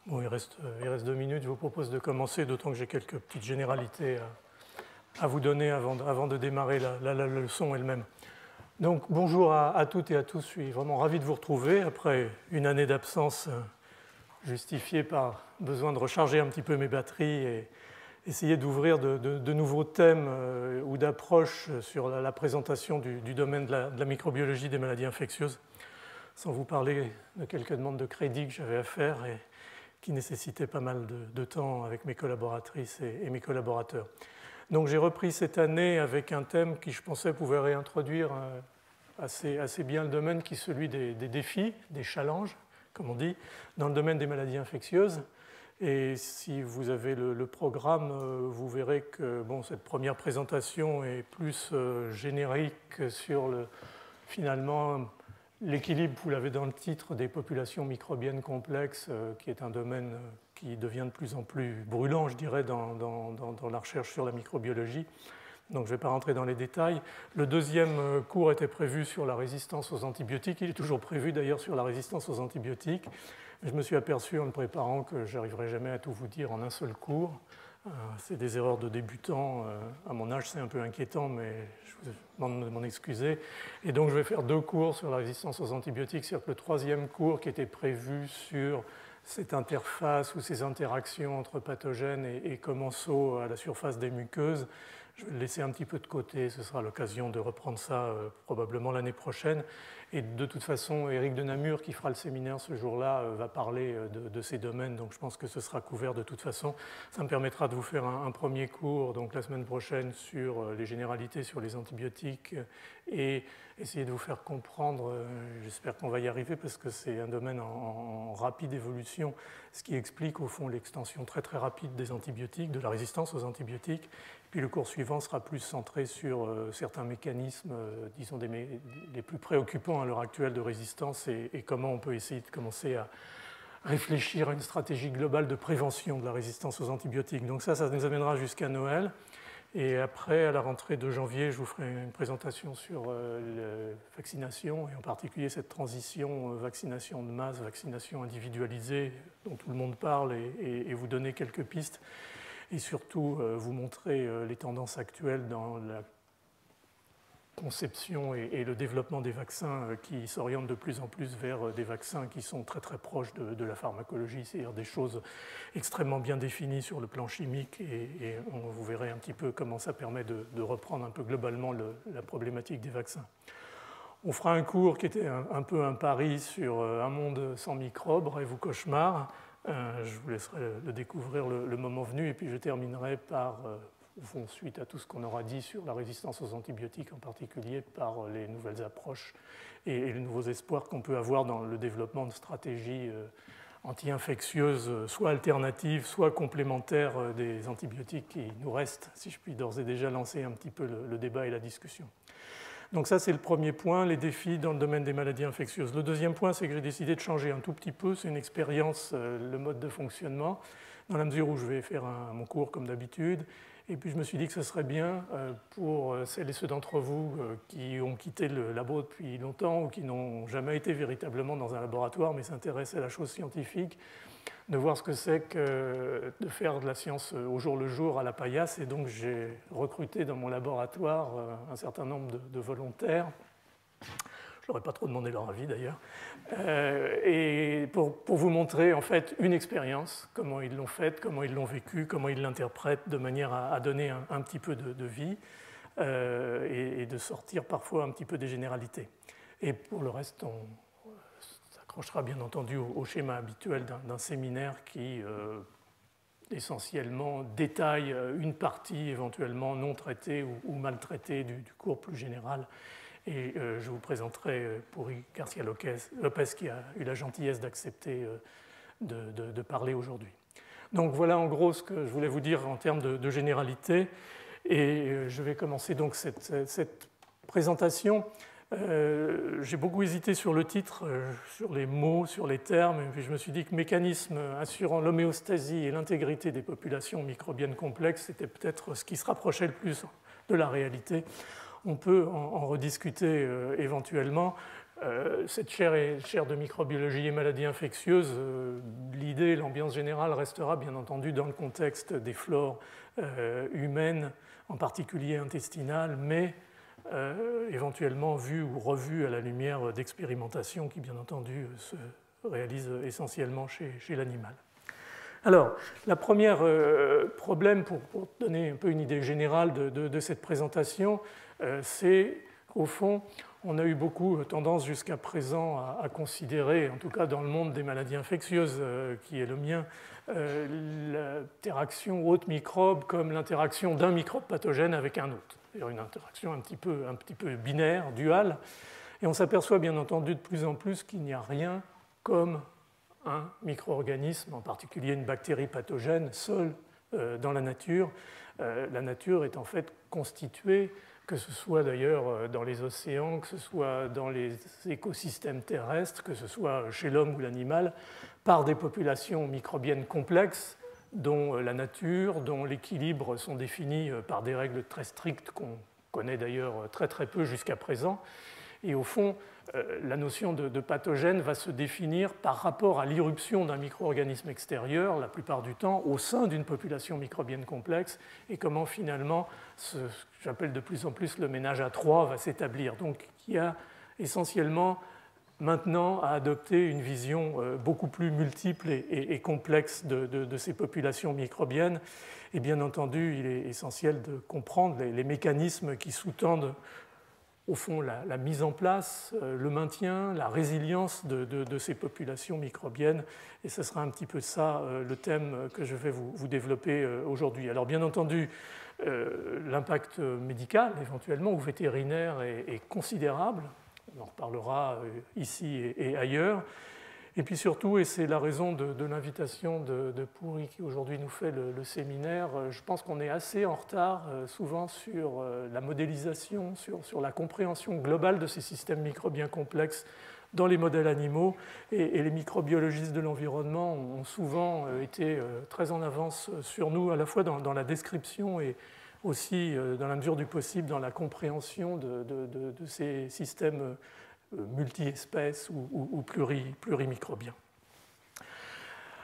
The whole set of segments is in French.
Bon, il reste 2 minutes, je vous propose de commencer, d'autant que j'ai quelques petites généralités à vous donner avant de démarrer la leçon elle-même. Donc bonjour à toutes et à tous, je suis vraiment ravi de vous retrouver après une année d'absence justifiée par besoin de recharger un petit peu mes batteries et essayer d'ouvrir de nouveaux thèmes ou d'approches sur la présentation du domaine de la microbiologie des maladies infectieuses, sans vous parler de quelques demandes de crédit que j'avais à faire et qui nécessitaient pas mal de temps avec mes collaboratrices et mes collaborateurs. Donc j'ai repris cette année avec un thème qui, je pensais, pouvait réintroduire assez bien le domaine, qui est celui des défis, des challenges, comme on dit, dans le domaine des maladies infectieuses. Et si vous avez le programme, vous verrez que cette première présentation est plus générique sur finalement l'équilibre, vous l'avez dans le titre, des populations microbiennes complexes, qui est un domaine qui devient de plus en plus brûlant, je dirais, dans la recherche sur la microbiologie. Donc je ne vais pas rentrer dans les détails. Le deuxième cours était prévu sur la résistance aux antibiotiques. Il est toujours prévu d'ailleurs sur la résistance aux antibiotiques. Je me suis aperçu en le préparant que je n'arriverai jamais à tout vous dire en un seul cours. C'est des erreurs de débutants. À mon âge, c'est un peu inquiétant, mais je vous demande de m'en excuser. Et donc, je vais faire 2 cours sur la résistance aux antibiotiques. C'est-à-dire que le troisième cours qui était prévu sur cette interface ou ces interactions entre pathogènes et commensaux à la surface des muqueuses, je vais le laisser un petit peu de côté. Ce sera l'occasion de reprendre ça probablement l'année prochaine. Et de toute façon, Éric de Namur, qui fera le séminaire ce jour-là, va parler de ces domaines. Donc je pense que ce sera couvert de toute façon. Ça me permettra de vous faire un premier cours donc la semaine prochaine sur les généralités sur les antibiotiques et essayer de vous faire comprendre, j'espère qu'on va y arriver parce que c'est un domaine en rapide évolution, ce qui explique au fond l'extension très très rapide des antibiotiques, de la résistance aux antibiotiques. Puis le cours suivant sera plus centré sur certains mécanismes, disons les plus préoccupants à l'heure actuelle de résistance et comment on peut essayer de commencer à réfléchir à une stratégie globale de prévention de la résistance aux antibiotiques. Donc ça nous amènera jusqu'à Noël. Et après, à la rentrée de janvier, je vous ferai une présentation sur la vaccination, et en particulier cette transition vaccination de masse, vaccination individualisée, dont tout le monde parle, et vous donner quelques pistes, et surtout vous montrer les tendances actuelles dans la conception et le développement des vaccins qui s'orientent de plus en plus vers des vaccins qui sont très très proches de la pharmacologie, c'est-à-dire des choses extrêmement bien définies sur le plan chimique et vous verrez un petit peu comment ça permet de reprendre un peu globalement la problématique des vaccins. On fera un cours qui était un peu un pari sur un monde sans microbes, rêve ou cauchemar. Je vous laisserai le découvrir le moment venu et puis je terminerai par suite à tout ce qu'on aura dit sur la résistance aux antibiotiques, en particulier par les nouvelles approches et les nouveaux espoirs qu'on peut avoir dans le développement de stratégies anti-infectieuses, soit alternatives, soit complémentaires des antibiotiques qui nous restent, si je puis d'ores et déjà lancer un petit peu le débat et la discussion. Donc ça, c'est le premier point, les défis dans le domaine des maladies infectieuses. Le deuxième point, c'est que j'ai décidé de changer un tout petit peu, c'est une expérience, le mode de fonctionnement, dans la mesure où je vais faire mon cours comme d'habitude. Et puis je me suis dit que ce serait bien pour celles et ceux d'entre vous qui ont quitté le labo depuis longtemps ou qui n'ont jamais été véritablement dans un laboratoire mais s'intéressent à la chose scientifique, de voir ce que c'est que de faire de la science au jour le jour à la paillasse. Et donc j'ai recruté dans mon laboratoire un certain nombre de volontaires. Je ne leur ai pas trop demandé leur avis d'ailleurs. Et pour vous montrer en fait une expérience, comment ils l'ont faite, comment ils l'ont vécue, comment ils l'interprètent, de manière à donner un petit peu de vie et de sortir parfois un petit peu des généralités. Et pour le reste, on s'accrochera bien entendu au schéma habituel d'un séminaire qui essentiellement détaille une partie éventuellement non traitée ou mal traitée du cours plus général. Et je vous présenterai Puri Garcia Lopez qui a eu la gentillesse d'accepter de parler aujourd'hui. Donc voilà en gros ce que je voulais vous dire en termes de généralité. Et je vais commencer donc cette présentation. J'ai beaucoup hésité sur le titre, sur les mots, sur les termes, et puis je me suis dit que mécanisme assurant l'homéostasie et l'intégrité des populations microbiennes complexes, c'était peut-être ce qui se rapprochait le plus de la réalité. On peut en rediscuter éventuellement. Cette chaire de microbiologie et maladies infectieuses, l'idée, l'ambiance générale restera bien entendu dans le contexte des flores humaines, en particulier intestinales, mais éventuellement vue ou revue à la lumière d'expérimentations qui, bien entendu, se réalisent essentiellement chez l'animal. Alors, le premier problème, pour donner un peu une idée générale de cette présentation, c'est qu'au fond, on a eu beaucoup tendance jusqu'à présent à considérer, en tout cas dans le monde des maladies infectieuses, qui est le mien, l'interaction hôte-microbe comme l'interaction d'un microbe pathogène avec un autre. C'est-à-dire une interaction un petit peu binaire, duale. Et on s'aperçoit bien entendu de plus en plus qu'il n'y a rien comme un micro-organisme, en particulier une bactérie pathogène, seule dans la nature. La nature est en fait constituée, que ce soit d'ailleurs dans les océans, que ce soit dans les écosystèmes terrestres, que ce soit chez l'homme ou l'animal, par des populations microbiennes complexes dont la nature, dont l'équilibre sont définis par des règles très strictes qu'on connaît d'ailleurs très très peu jusqu'à présent. Et au fond, la notion de pathogène va se définir par rapport à l'irruption d'un micro-organisme extérieur, la plupart du temps, au sein d'une population microbienne complexe, et comment finalement ce que j'appelle de plus en plus le ménage à trois va s'établir. Donc il y a essentiellement maintenant à adopter une vision beaucoup plus multiple et complexe de ces populations microbiennes. Et bien entendu, il est essentiel de comprendre les mécanismes qui sous-tendent au fond la mise en place, le maintien, la résilience de ces populations microbiennes. Et ce sera un petit peu ça le thème que je vais vous développer aujourd'hui. Alors bien entendu, l'impact médical éventuellement ou vétérinaire est considérable. On en reparlera ici et ailleurs. Et puis surtout, et c'est la raison de l'invitation de Pourri qui aujourd'hui nous fait le séminaire, je pense qu'on est assez en retard souvent sur la modélisation, sur la compréhension globale de ces systèmes microbiens complexes dans les modèles animaux. Et les microbiologistes de l'environnement ont souvent été très en avance sur nous, à la fois dans la description et aussi, dans la mesure du possible, dans la compréhension de ces systèmes multi-espèces ou plurimicrobiens.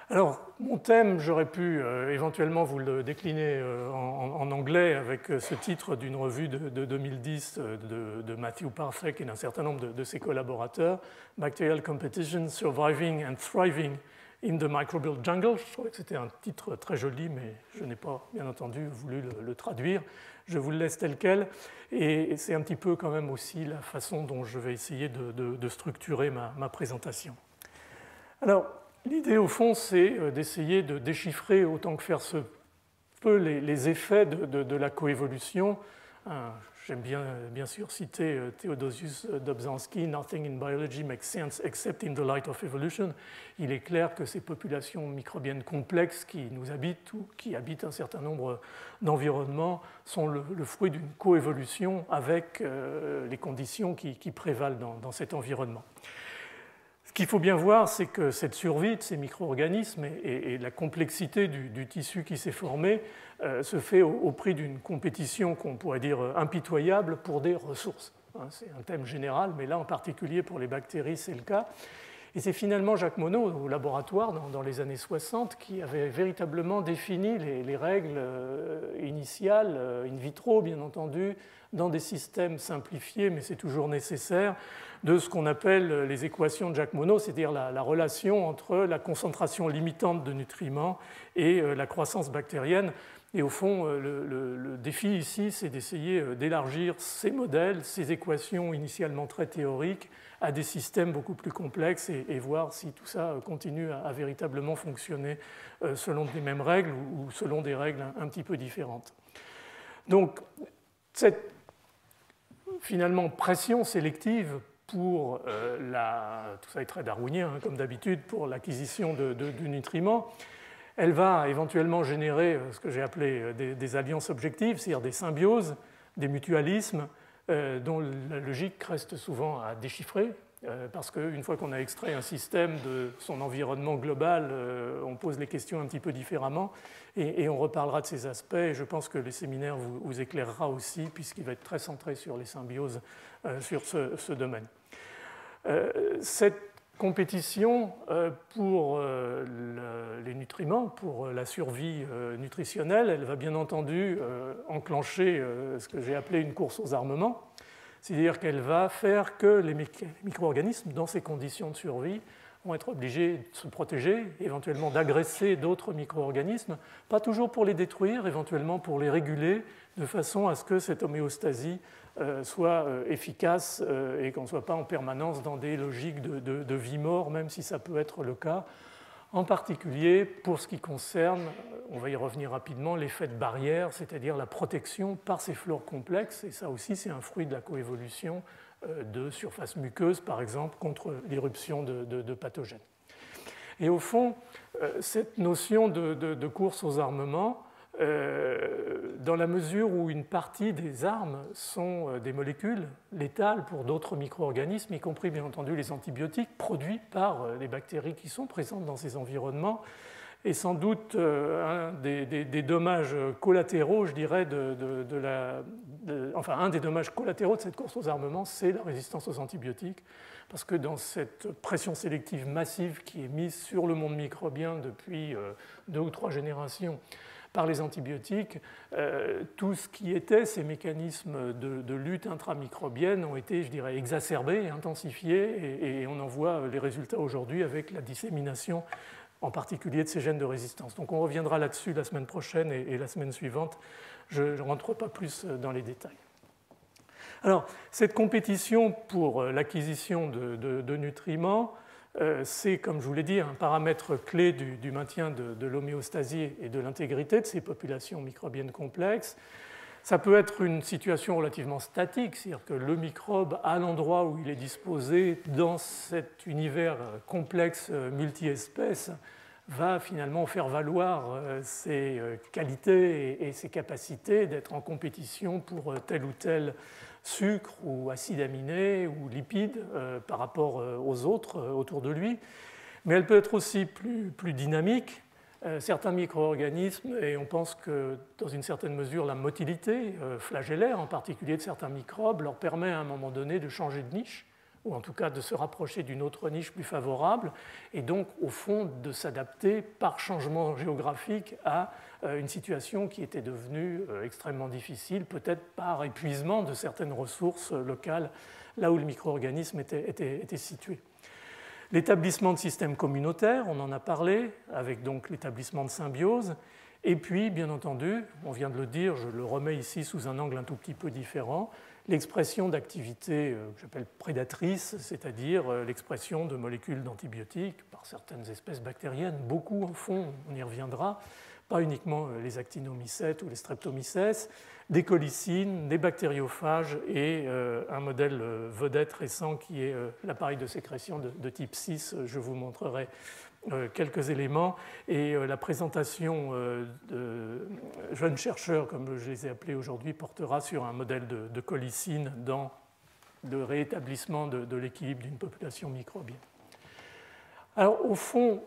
Alors, mon thème, j'aurais pu éventuellement vous le décliner en anglais avec ce titre d'une revue de 2010 de Matthew Parthek et d'un certain nombre de ses collaborateurs, Bacterial Competition, Surviving and Thriving in the Microbial Jungle. Je trouvais que c'était un titre très joli, mais je n'ai pas, bien entendu, voulu le traduire. Je vous le laisse tel quel. Et c'est un petit peu quand même aussi la façon dont je vais essayer de structurer ma présentation. Alors, l'idée, au fond, c'est d'essayer de déchiffrer autant que faire se peut les effets de la coévolution. J'aime bien sûr citer Theodosius Dobzhansky, « Nothing in biology makes sense except in the light of evolution ». Il est clair que ces populations microbiennes complexes qui nous habitent ou qui habitent un certain nombre d'environnements sont le fruit d'une coévolution avec les conditions qui prévalent dans cet environnement. Ce qu'il faut bien voir, c'est que cette survie de ces micro-organismes et la complexité du tissu qui s'est formé se fait au prix d'une compétition qu'on pourrait dire impitoyable pour des ressources. C'est un thème général, mais là en particulier pour les bactéries, c'est le cas. Et c'est finalement Jacques Monod, au laboratoire, dans les années 60, qui avait véritablement défini les règles initiales, in vitro bien entendu, dans des systèmes simplifiés, mais c'est toujours nécessaire, de ce qu'on appelle les équations de Jacques Monod, c'est-à-dire la relation entre la concentration limitante de nutriments et la croissance bactérienne. Et au fond, le défi ici, c'est d'essayer d'élargir ces modèles, ces équations initialement très théoriques, à des systèmes beaucoup plus complexes et voir si tout ça continue à véritablement fonctionner selon les mêmes règles ou selon des règles un petit peu différentes. Donc, cette finalement pression sélective pour tout ça est très darwinien comme d'habitude, pour l'acquisition du nutriment, elle va éventuellement générer ce que j'ai appelé des alliances objectives, c'est-à-dire des symbioses, des mutualismes, dont la logique reste souvent à déchiffrer, parce qu'une fois qu'on a extrait un système de son environnement global, on pose les questions un petit peu différemment, et on reparlera de ces aspects, et je pense que le séminaire vous éclairera aussi, puisqu'il va être très centré sur les symbioses sur ce domaine. Cette compétition pour les nutriments, pour la survie nutritionnelle, elle va bien entendu enclencher ce que j'ai appelé une course aux armements, c'est-à-dire qu'elle va faire que les micro-organismes, dans ces conditions de survie, vont être obligés de se protéger, éventuellement d'agresser d'autres micro-organismes, pas toujours pour les détruire, éventuellement pour les réguler, de façon à ce que cette homéostasie soit efficace et qu'on ne soit pas en permanence dans des logiques de vie-mort, même si ça peut être le cas, en particulier pour ce qui concerne, on va y revenir rapidement, l'effet de barrière, c'est-à-dire la protection par ces flores complexes, et ça aussi c'est un fruit de la coévolution de surfaces muqueuses, par exemple, contre l'irruption de pathogènes. Et au fond, cette notion de course aux armements, dans la mesure où une partie des armes sont des molécules létales pour d'autres micro-organismes, y compris bien entendu les antibiotiques produits par les bactéries qui sont présentes dans ces environnements, et sans doute un des dommages collatéraux, je dirais, enfin un des dommages collatéraux de cette course aux armements, c'est la résistance aux antibiotiques, parce que dans cette pression sélective massive qui est mise sur le monde microbien depuis 2 ou 3 générations par les antibiotiques, tout ce qui était ces mécanismes de lutte intramicrobienne ont été, je dirais, exacerbés et intensifiés, et on en voit les résultats aujourd'hui avec la dissémination en particulier de ces gènes de résistance. Donc on reviendra là-dessus la semaine prochaine et la semaine suivante. Je ne rentre pas plus dans les détails. Alors, cette compétition pour l'acquisition de nutriments, c'est, comme je vous l'ai dit, un paramètre clé du maintien de l'homéostasie et de l'intégrité de ces populations microbiennes complexes. Ça peut être une situation relativement statique, c'est-à-dire que le microbe, à l'endroit où il est disposé dans cet univers complexe multi-espèces, va finalement faire valoir ses qualités et ses capacités d'être en compétition pour tel ou tel sucre ou acide aminé ou lipide par rapport aux autres autour de lui. Mais elle peut être aussi plus dynamique. Certains micro-organismes, et on pense que dans une certaine mesure la motilité flagellaire en particulier de certains microbes leur permet à un moment donné de changer de niche, ou en tout cas de se rapprocher d'une autre niche plus favorable, et donc au fond de s'adapter par changement géographique à une situation qui était devenue extrêmement difficile, peut-être par épuisement de certaines ressources locales là où le micro-organisme était situé. L'établissement de systèmes communautaires, on en a parlé, avec donc l'établissement de symbiose. Et puis, bien entendu, on vient de le dire, je le remets ici sous un angle un tout petit peu différent, l'expression d'activités que j'appelle prédatrices, c'est-à-dire l'expression de molécules d'antibiotiques par certaines espèces bactériennes, beaucoup en fond, on y reviendra, pas uniquement les actinomycètes ou les streptomycès, des colicines, des bactériophages et un modèle vedette récent qui est l'appareil de sécrétion de type 6. Je vous montrerai quelques éléments et la présentation de jeunes chercheurs, comme je les ai appelés aujourd'hui, portera sur un modèle de colicine dans le réétablissement de l'équilibre d'une population microbienne. Alors au fond,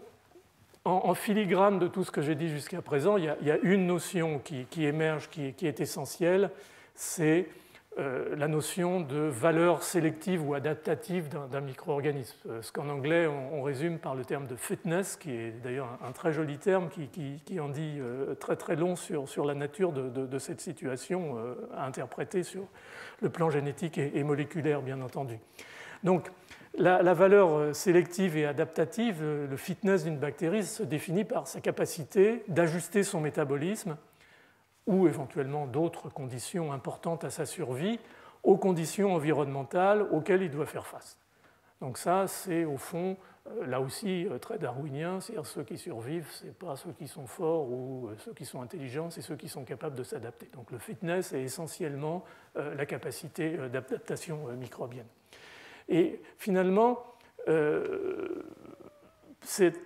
en filigrane de tout ce que j'ai dit jusqu'à présent, il y a une notion qui émerge, qui est essentielle, c'est la notion de valeur sélective ou adaptative d'un micro-organisme. Ce qu'en anglais on résume par le terme de fitness, qui est d'ailleurs un très joli terme qui en dit très très long sur la nature de cette situation à interpréter sur le plan génétique et moléculaire, bien entendu. Donc, la valeur sélective et adaptative, le fitness d'une bactérie se définit par sa capacité d'ajuster son métabolisme ou éventuellement d'autres conditions importantes à sa survie aux conditions environnementales auxquelles il doit faire face. Donc ça, c'est au fond, là aussi, très darwinien, c'est-à-dire ceux qui survivent, ce n'est pas ceux qui sont forts ou ceux qui sont intelligents, c'est ceux qui sont capables de s'adapter. Donc le fitness est essentiellement la capacité d'adaptation microbienne. Et finalement, cette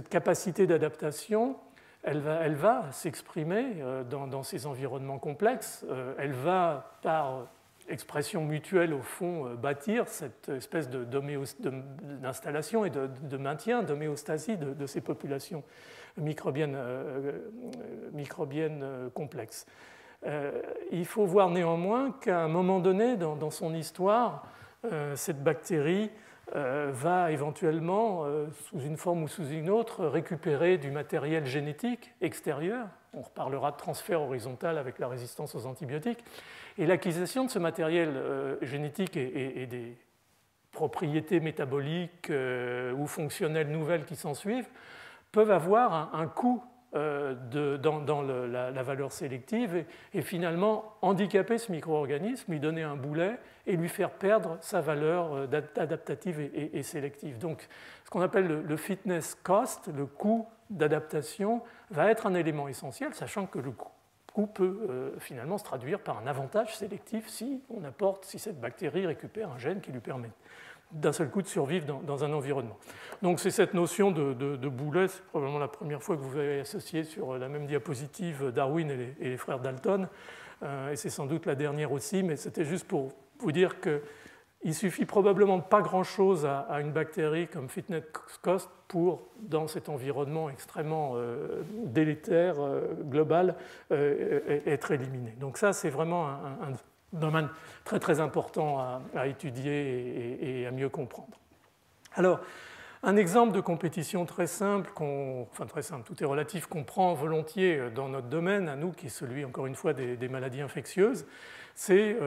capacité d'adaptation, elle va s'exprimer dans ces environnements complexes. Elle va, par expression mutuelle, au fond, bâtir cette espèce d'installation et de maintien, d'homéostasie de ces populations microbiennes complexes. Il faut voir néanmoins qu'à un moment donné dans son histoire, cette bactérie va éventuellement, sous une forme ou sous une autre, récupérer du matériel génétique extérieur. On reparlera de transfert horizontal avec la résistance aux antibiotiques. Et l'acquisition de ce matériel génétique et des propriétés métaboliques ou fonctionnelles nouvelles qui s'ensuivent peuvent avoir un coût dans la valeur sélective et finalement handicaper ce micro-organisme, lui donner un boulet et lui faire perdre sa valeur adaptative et sélective. Donc ce qu'on appelle le fitness cost, le coût d'adaptation, va être un élément essentiel, sachant que le coût peut finalement se traduire par un avantage sélectif si cette bactérie récupère un gène qui lui permet d'un seul coup de survivre dans un environnement. Donc c'est cette notion de boulet, c'est probablement la première fois que vous avez associé sur la même diapositive Darwin et les frères Dalton, et c'est sans doute la dernière aussi, mais c'était juste pour vous dire qu'il suffit probablement de pas grand-chose à une bactérie comme fitness cost pour, dans cet environnement extrêmement délétère, global, être éliminé. Donc ça, c'est vraiment un domaine très très important à étudier et à mieux comprendre. Alors, un exemple de compétition très simple, enfin très simple, tout est relatif, qu'on prend volontiers dans notre domaine, à nous, qui est celui, encore une fois, des maladies infectieuses, c'est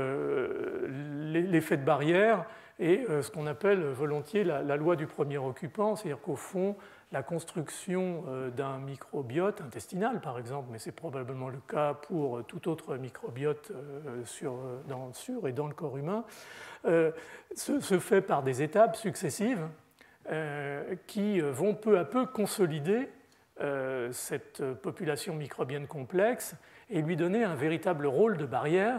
l'effet de barrière et ce qu'on appelle volontiers la loi du premier occupant, c'est-à-dire qu'au fond, la construction d'un microbiote intestinal, par exemple, mais c'est probablement le cas pour tout autre microbiote sur et dans le corps humain, se fait par des étapes successives qui vont peu à peu consolider cette population microbienne complexe et lui donner un véritable rôle de barrière.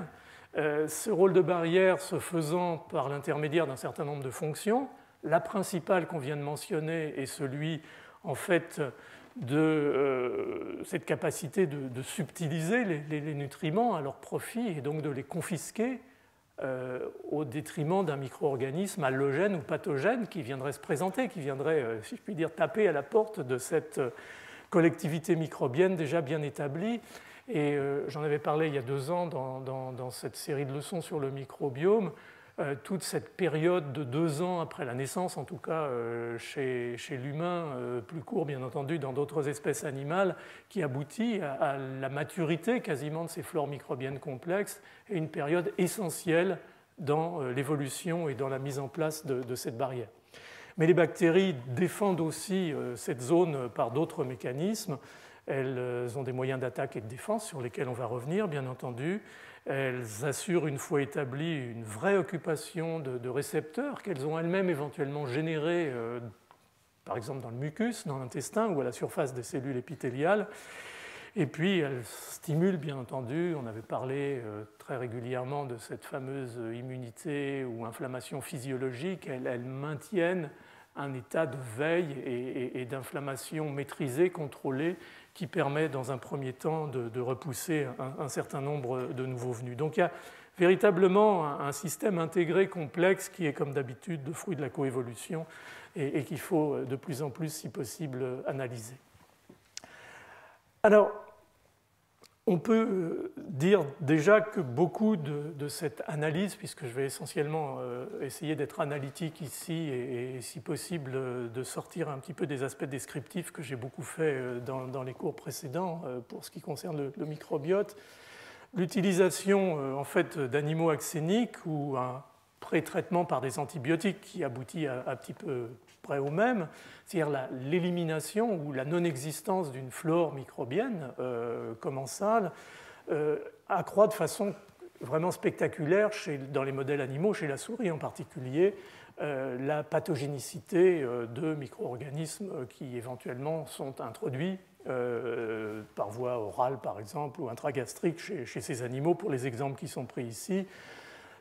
Ce rôle de barrière se faisant par l'intermédiaire d'un certain nombre de fonctions. La principale qu'on vient de mentionner est celui, en fait, de cette capacité de subtiliser les nutriments à leur profit et donc de les confisquer au détriment d'un micro-organisme allogène ou pathogène qui viendrait se présenter, qui viendrait, si je puis dire, taper à la porte de cette collectivité microbienne déjà bien établie. Et j'en avais parlé il y a 2 ans dans cette série de leçons sur le microbiome. Toute cette période de 2 ans après la naissance, en tout cas chez l'humain, plus court bien entendu dans d'autres espèces animales, qui aboutit à la maturité quasiment de ces flores microbiennes complexes et une période essentielle dans l'évolution et dans la mise en place de cette barrière. Mais les bactéries défendent aussi cette zone par d'autres mécanismes. Elles ont des moyens d'attaque et de défense sur lesquels on va revenir, bien entendu. Elles assurent, une fois établies, une vraie occupation de récepteurs qu'elles ont elles-mêmes éventuellement générés, par exemple dans le mucus, dans l'intestin ou à la surface des cellules épithéliales. Et puis elles stimulent, bien entendu, on avait parlé très régulièrement de cette fameuse immunité ou inflammation physiologique, elles maintiennent un état de veille et d'inflammation maîtrisée, contrôlée, qui permet dans un premier temps de repousser un certain nombre de nouveaux venus. Donc il y a véritablement un système intégré complexe qui est comme d'habitude le fruit de la coévolution et qu'il faut de plus en plus, si possible, analyser. Alors, on peut dire déjà que beaucoup de cette analyse, puisque je vais essentiellement essayer d'être analytique ici et si possible de sortir un petit peu des aspects descriptifs que j'ai beaucoup fait dans les cours précédents pour ce qui concerne le microbiote, l'utilisation en fait d'animaux axéniques ou un pré-traitement par des antibiotiques qui aboutit à petit peu près au même, c'est-à-dire l'élimination ou la non-existence d'une flore microbienne commensale, accroît de façon vraiment spectaculaire dans les modèles animaux, chez la souris en particulier, la pathogénicité de micro-organismes qui éventuellement sont introduits par voie orale par exemple ou intragastrique chez ces animaux pour les exemples qui sont pris ici.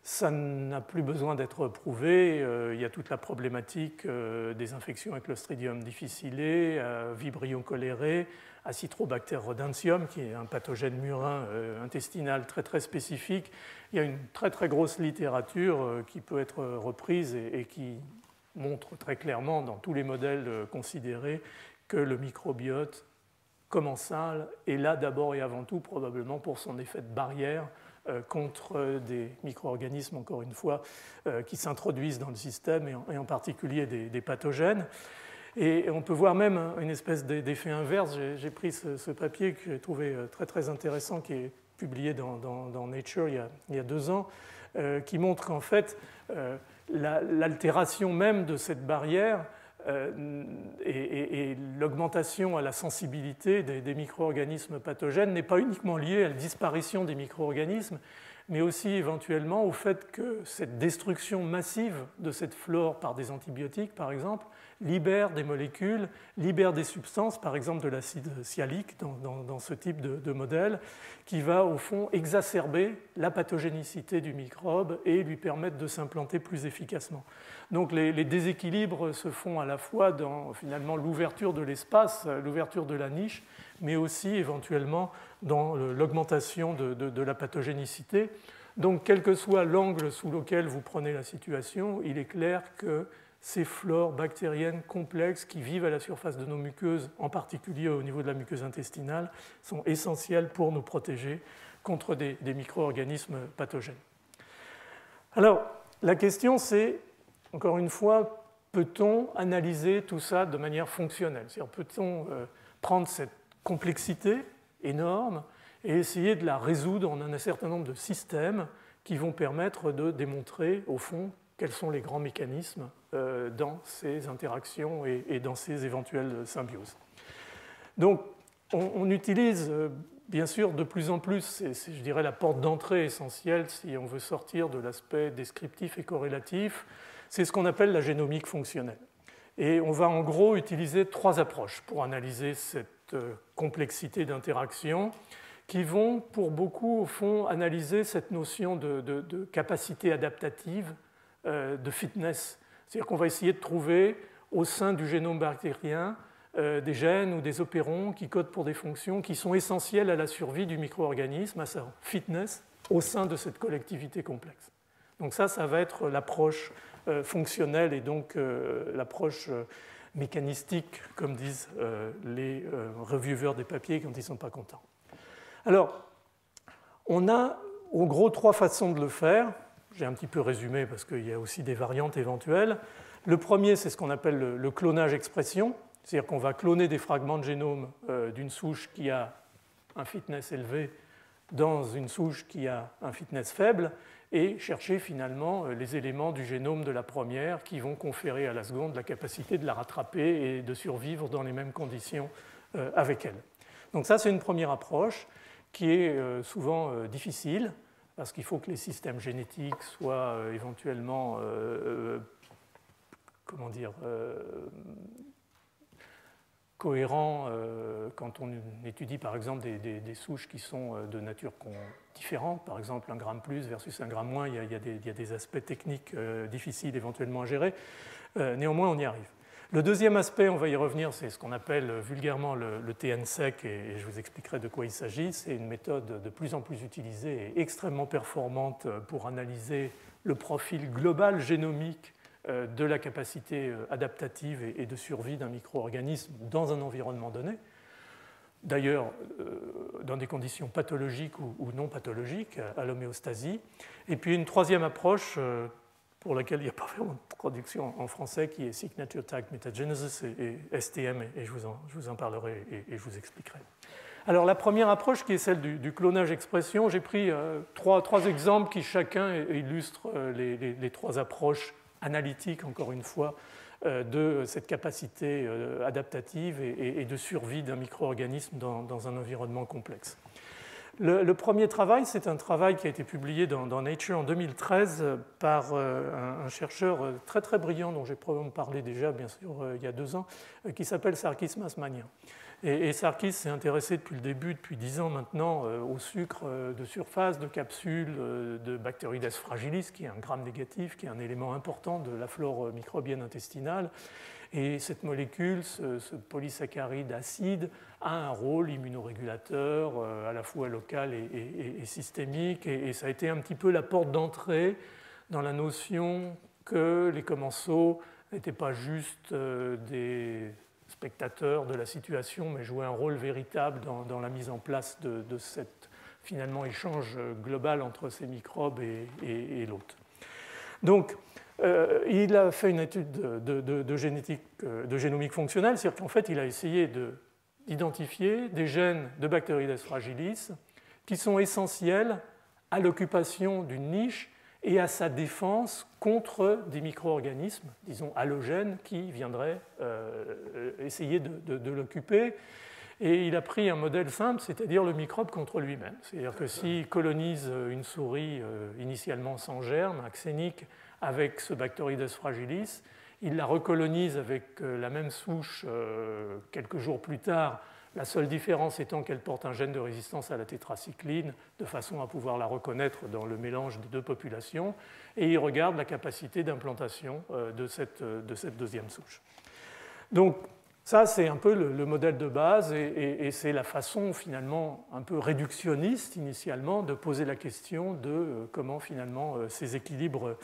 Ça n'a plus besoin d'être prouvé. Il y a toute la problématique des infections avec Clostridium difficile, Vibrio cholerae, Acitrobacter rodentium, qui est un pathogène murin intestinal très très spécifique. Il y a une très très grosse littérature qui peut être reprise et qui montre très clairement dans tous les modèles considérés que le microbiote commensal est là d'abord et avant tout probablement pour son effet de barrière contre des micro-organismes, encore une fois, qui s'introduisent dans le système, et en particulier des pathogènes. Et on peut voir même une espèce d'effet inverse. J'ai pris ce papier que j'ai trouvé très, très intéressant, qui est publié dans Nature il y a 2 ans, qui montre qu'en fait, l'altération même de cette barrière et l'augmentation à la sensibilité des micro-organismes pathogènes n'est pas uniquement liée à la disparition des micro-organismes, mais aussi éventuellement au fait que cette destruction massive de cette flore par des antibiotiques, par exemple, libère des molécules, libère des substances, par exemple de l'acide sialique dans ce type de modèle, qui va au fond exacerber la pathogénicité du microbe et lui permettre de s'implanter plus efficacement. Donc les déséquilibres se font à la fois dans finalement l'ouverture de l'espace, l'ouverture de la niche, mais aussi éventuellement dans l'augmentation de la pathogénicité. Donc quel que soit l'angle sous lequel vous prenez la situation, il est clair que ces flores bactériennes complexes qui vivent à la surface de nos muqueuses, en particulier au niveau de la muqueuse intestinale, sont essentielles pour nous protéger contre des micro-organismes pathogènes. Alors, la question c'est, encore une fois, peut-on analyser tout ça de manière fonctionnelle? C'est-à-dire, peut-on prendre cette complexité énorme et essayer de la résoudre en un certain nombre de systèmes qui vont permettre de démontrer, au fond, quels sont les grands mécanismes dans ces interactions et dans ces éventuelles symbioses. Donc, on utilise bien sûr de plus en plus, c'est je dirais la porte d'entrée essentielle si on veut sortir de l'aspect descriptif et corrélatif, c'est ce qu'on appelle la génomique fonctionnelle. Et on va en gros utiliser 3 approches pour analyser cette complexité d'interaction qui vont pour beaucoup au fond analyser cette notion de capacité adaptative, de fitness. C'est-à-dire qu'on va essayer de trouver au sein du génome bactérien des gènes ou des opérons qui codent pour des fonctions qui sont essentielles à la survie du micro-organisme, à sa fitness, au sein de cette collectivité complexe. Donc ça va être l'approche fonctionnelle et donc l'approche mécanistique, comme disent les reviewers des papiers quand ils ne sont pas contents. Alors, on a en gros 3 façons de le faire. J'ai un petit peu résumé parce qu'il y a aussi des variantes éventuelles. Le premier, c'est ce qu'on appelle le clonage expression, c'est-à-dire qu'on va cloner des fragments de génome d'une souche qui a un fitness élevé dans une souche qui a un fitness faible et chercher finalement les éléments du génome de la première qui vont conférer à la seconde la capacité de la rattraper et de survivre dans les mêmes conditions avec elle. Donc ça, c'est une première approche qui est souvent difficile, parce qu'il faut que les systèmes génétiques soient éventuellement cohérents quand on étudie par exemple des souches qui sont de nature différente, par exemple 1 gramme plus versus 1 gramme moins, il y a des aspects techniques difficiles éventuellement à gérer. Néanmoins, on y arrive. Le deuxième aspect, on va y revenir, c'est ce qu'on appelle vulgairement le TN-sec, et je vous expliquerai de quoi il s'agit. C'est une méthode de plus en plus utilisée et extrêmement performante pour analyser le profil global génomique de la capacité adaptative et de survie d'un micro-organisme dans un environnement donné. D'ailleurs, dans des conditions pathologiques ou non pathologiques, à l'homéostasie. Et puis une troisième approche pour laquelle il n'y a pas vraiment de traduction en français, qui est Signature Tag Metagenesis et STM, et je vous en parlerai et je vous expliquerai. Alors la première approche, qui est celle du clonage expression, j'ai pris trois exemples qui chacun illustrent les 3 approches analytiques, encore une fois, de cette capacité adaptative et de survie d'un micro-organisme dans un environnement complexe. Le premier travail, c'est un travail qui a été publié dans Nature en 2013 par un chercheur très très brillant dont j'ai probablement parlé déjà, bien sûr, il y a 2 ans, qui s'appelle Sarkis Masmanian. Et Sarkis s'est intéressé depuis le début, depuis 10 ans maintenant, au sucre de surface, de capsules, de Bacteroides fragilis, qui est un gramme négatif, qui est un élément important de la flore microbienne intestinale. Et cette molécule, ce polysaccharide acide, a un rôle immunorégulateur à la fois local et systémique. Et ça a été un petit peu la porte d'entrée dans la notion que les commensaux n'étaient pas juste des spectateurs de la situation, mais jouaient un rôle véritable dans la mise en place de cette finalement échange global entre ces microbes et l'hôte. Donc, il a fait une étude de génomique fonctionnelle, c'est-à-dire qu'en fait, il a essayé d'identifier des gènes de Bacteroides fragilis qui sont essentiels à l'occupation d'une niche et à sa défense contre des micro-organismes, disons halogènes, qui viendraient essayer de l'occuper. Et il a pris un modèle simple, c'est-à-dire le microbe contre lui-même. C'est-à-dire que s'il colonise une souris initialement sans germe, axénique, avec ce Bacteroides fragilis, il la recolonise avec la même souche quelques jours plus tard, la seule différence étant qu'elle porte un gène de résistance à la tétracycline, de façon à pouvoir la reconnaître dans le mélange des deux populations, et il regarde la capacité d'implantation de cette deuxième souche. Donc, ça, c'est un peu le modèle de base, et c'est la façon finalement un peu réductionniste initialement de poser la question de comment finalement ces équilibres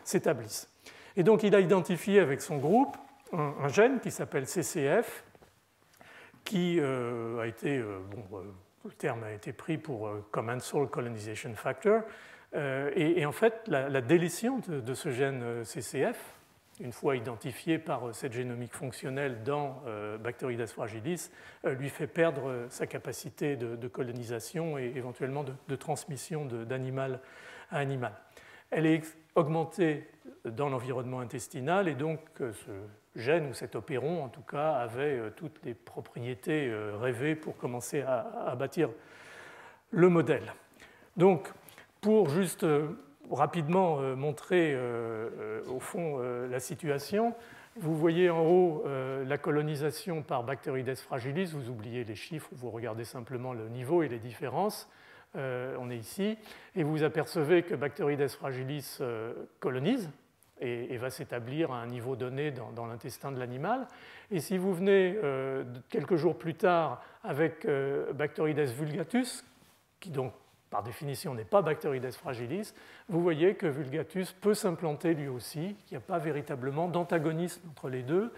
s'établissent. Et donc, il a identifié avec son groupe un gène qui s'appelle CCF, qui a été, le terme a été pris pour Commensal Colonization Factor, et en fait, la délétion de ce gène CCF, une fois identifié par cette génomique fonctionnelle dans Bacteroides fragilis, lui fait perdre sa capacité de colonisation et éventuellement de transmission d'animal à animal. Elle est augmentée dans l'environnement intestinal et donc ce gène ou cet opéron, en tout cas, avait toutes les propriétés rêvées pour commencer à bâtir le modèle. Donc, pour juste rapidement montrer au fond la situation, vous voyez en haut la colonisation par Bacteroides fragilis, vous oubliez les chiffres, vous regardez simplement le niveau et les différences. On est ici, et vous apercevez que Bacteroides fragilis colonise et va s'établir à un niveau donné dans l'intestin de l'animal. Et si vous venez quelques jours plus tard avec Bacteroides vulgatus, qui donc par définition n'est pas Bacteroides fragilis, vous voyez que vulgatus peut s'implanter lui aussi, qu'il n'y a pas véritablement d'antagonisme entre les deux.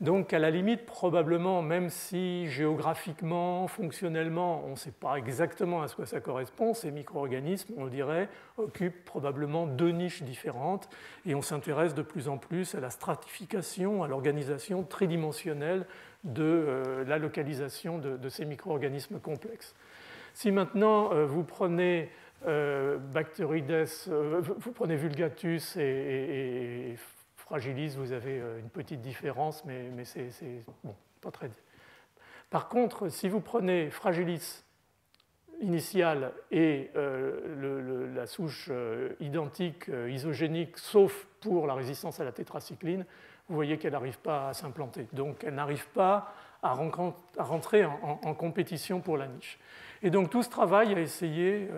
Donc, à la limite, probablement, même si géographiquement, fonctionnellement, on ne sait pas exactement à ce que ça correspond, ces micro-organismes, on le dirait, occupent probablement deux niches différentes et on s'intéresse de plus en plus à la stratification, à l'organisation tridimensionnelle de la localisation de ces micro-organismes complexes. Si maintenant vous prenez Bacteroides, vous prenez vulgatus et fragilis, vous avez une petite différence, mais c'est bon, pas très. Par contre, si vous prenez fragilis initiale et la souche identique, isogénique, sauf pour la résistance à la tétracycline, vous voyez qu'elle n'arrive pas à s'implanter. Donc, elle n'arrive pas à rentrer en compétition pour la niche. Et donc, tout ce travail a essayé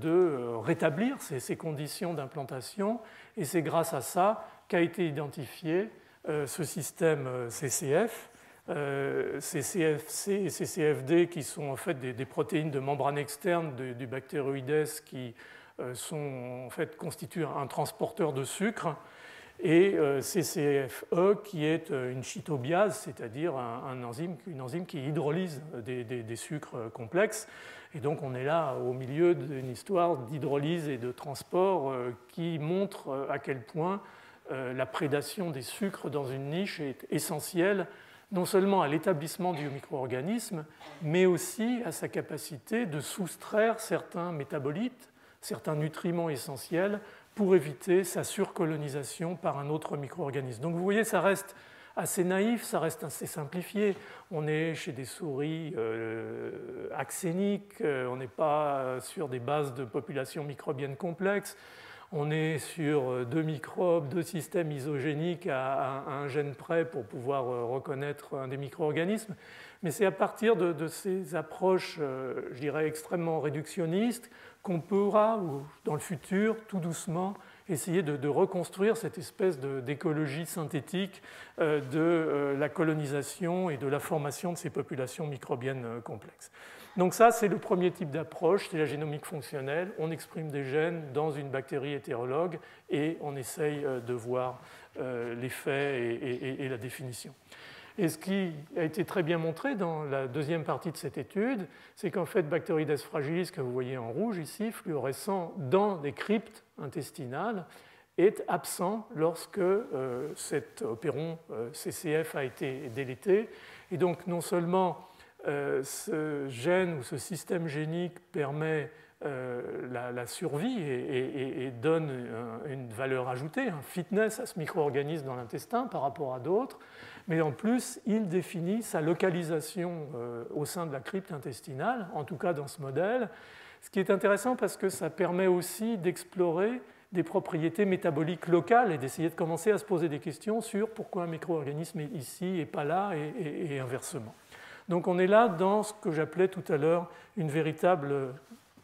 de rétablir ces conditions d'implantation, et c'est grâce à ça qu'a été identifié ce système CCF, CCFC et CCFD, qui sont en fait des protéines de membrane externe du bactéroïdes qui en fait, constituent un transporteur de sucre, et CCFE qui est une chitobiase, c'est-à-dire une enzyme qui hydrolyse des sucres complexes. Et donc on est là au milieu d'une histoire d'hydrolyse et de transport qui montre à quel point la prédation des sucres dans une niche est essentielle non seulement à l'établissement du micro-organisme, mais aussi à sa capacité de soustraire certains métabolites, certains nutriments essentiels pour éviter sa surcolonisation par un autre micro-organisme. Donc vous voyez, ça reste assez naïf, ça reste assez simplifié. On est chez des souris axéniques, on n'est pas sur des bases de populations microbiennes complexes. On est sur deux microbes, deux systèmes isogéniques à un gène près pour pouvoir reconnaître un des micro-organismes. Mais c'est à partir de ces approches, je dirais, extrêmement réductionnistes qu'on pourra, dans le futur, tout doucement, essayer de reconstruire cette espèce d'écologie synthétique de la colonisation et de la formation de ces populations microbiennes complexes. Donc ça, c'est le premier type d'approche, c'est la génomique fonctionnelle. On exprime des gènes dans une bactérie hétérologue et on essaye de voir l'effet et la définition. Et ce qui a été très bien montré dans la deuxième partie de cette étude, c'est qu'en fait, Bacteroides fragilis, que vous voyez en rouge ici, fluorescent dans des cryptes intestinales, est absent lorsque cet opéron CCF a été délété. Et donc, non seulement ce gène ou ce système génique permet la survie et donne une valeur ajoutée, un fitness à ce micro-organisme dans l'intestin par rapport à d'autres, mais en plus, il définit sa localisation au sein de la crypte intestinale, en tout cas dans ce modèle, ce qui est intéressant parce que ça permet aussi d'explorer des propriétés métaboliques locales et d'essayer de commencer à se poser des questions sur pourquoi un micro-organisme est ici et pas là et inversement. Donc on est là dans ce que j'appelais tout à l'heure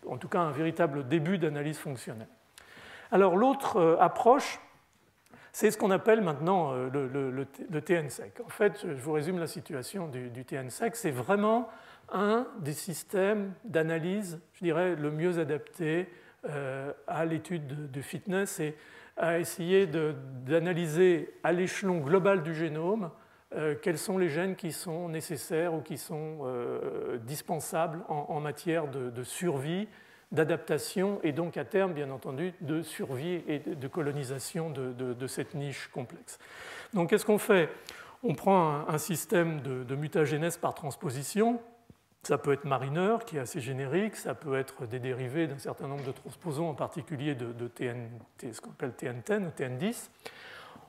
en tout cas un véritable début d'analyse fonctionnelle. Alors l'autre approche, c'est ce qu'on appelle maintenant le TNSEC. En fait, je vous résume la situation du TNSEC. C'est vraiment un des systèmes d'analyse, je dirais, le mieux adapté à l'étude de fitness et à essayer d'analyser à l'échelon global du génome quels sont les gènes qui sont nécessaires ou qui sont dispensables en matière de survie, d'adaptation et donc à terme, bien entendu, de survie et de colonisation de cette niche complexe. Donc qu'est-ce qu'on fait? On prend un système de mutagénèse par transposition. Ça peut être Mariner, qui est assez générique, ça peut être des dérivés d'un certain nombre de transposons, en particulier de ce qu'on appelle TN10 ou TN10.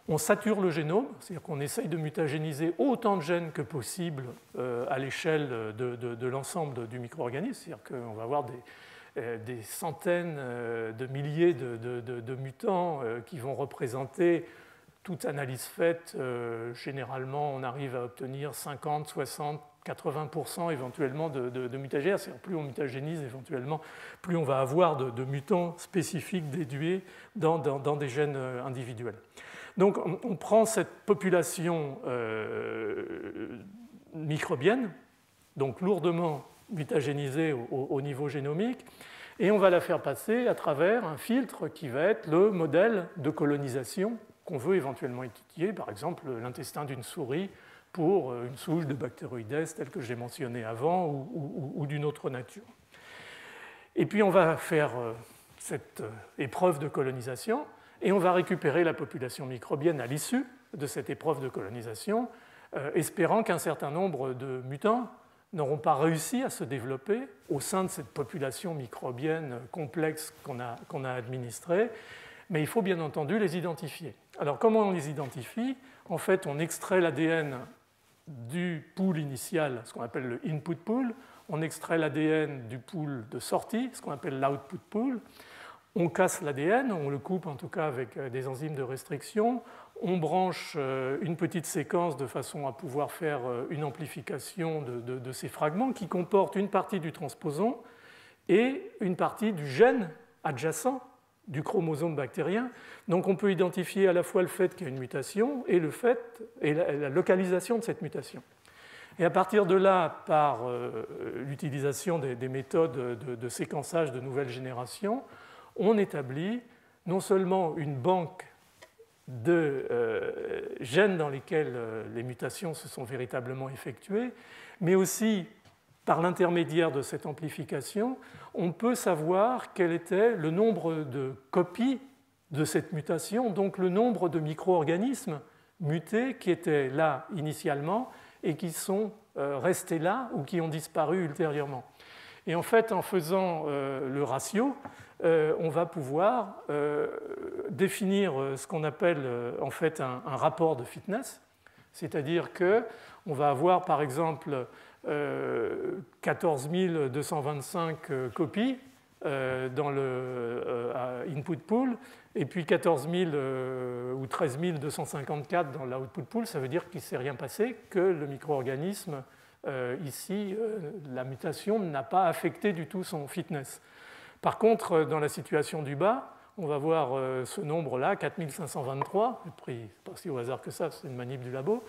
On sature le génome, c'est-à-dire qu'on essaye de mutagéniser autant de gènes que possible à l'échelle de l'ensemble du micro-organisme, c'est-à-dire qu'on va avoir des centaines de milliers de mutants qui vont représenter, toute analyse faite, généralement on arrive à obtenir 50, 60, 80% éventuellement de mutagènes. C'est-à-dire plus on mutagénise éventuellement, plus on va avoir de mutants spécifiques déduits dans des gènes individuels. Donc on prend cette population microbienne, donc lourdement mutagénisée au niveau génomique, et on va la faire passer à travers un filtre qui va être le modèle de colonisation qu'on veut éventuellement étudier, par exemple l'intestin d'une souris pour une souche de bactéroïdes telle que j'ai mentionné avant ou d'une autre nature. Et puis on va faire cette épreuve de colonisation et on va récupérer la population microbienne à l'issue de cette épreuve de colonisation, espérant qu'un certain nombre de mutants n'auront pas réussi à se développer au sein de cette population microbienne complexe qu'on a administrée, mais il faut bien entendu les identifier. Alors comment on les identifie? En fait, on extrait l'ADN du pool initial, ce qu'on appelle le input pool, on extrait l'ADN du pool de sortie, ce qu'on appelle l'output pool, on casse l'ADN, on le coupe en tout cas avec des enzymes de restriction, on branche une petite séquence de façon à pouvoir faire une amplification de ces fragments qui comportent une partie du transposon et une partie du gène adjacent du chromosome bactérien. Donc on peut identifier à la fois le fait qu'il y a une mutation et la localisation de cette mutation. Et à partir de là, par l'utilisation des méthodes de séquençage de nouvelle génération, on établit non seulement une banque de gènes dans lesquels les mutations se sont véritablement effectuées, mais aussi, par l'intermédiaire de cette amplification, on peut savoir quel était le nombre de copies de cette mutation, donc le nombre de micro-organismes mutés qui étaient là initialement et qui sont restés là ou qui ont disparu ultérieurement. Et en fait, en faisant le ratio, on va pouvoir définir ce qu'on appelle en fait un rapport de fitness, c'est-à-dire qu'on va avoir par exemple 14 225 copies dans le input pool et puis 14 000 ou 13 254 dans l'output pool. Ça veut dire qu'il ne s'est rien passé, que le micro-organisme ici, la mutation n'a pas affecté du tout son fitness. Par contre, dans la situation du bas, on va voir ce nombre-là, 4523, j'ai pris pas si au hasard que ça, c'est une manip du labo,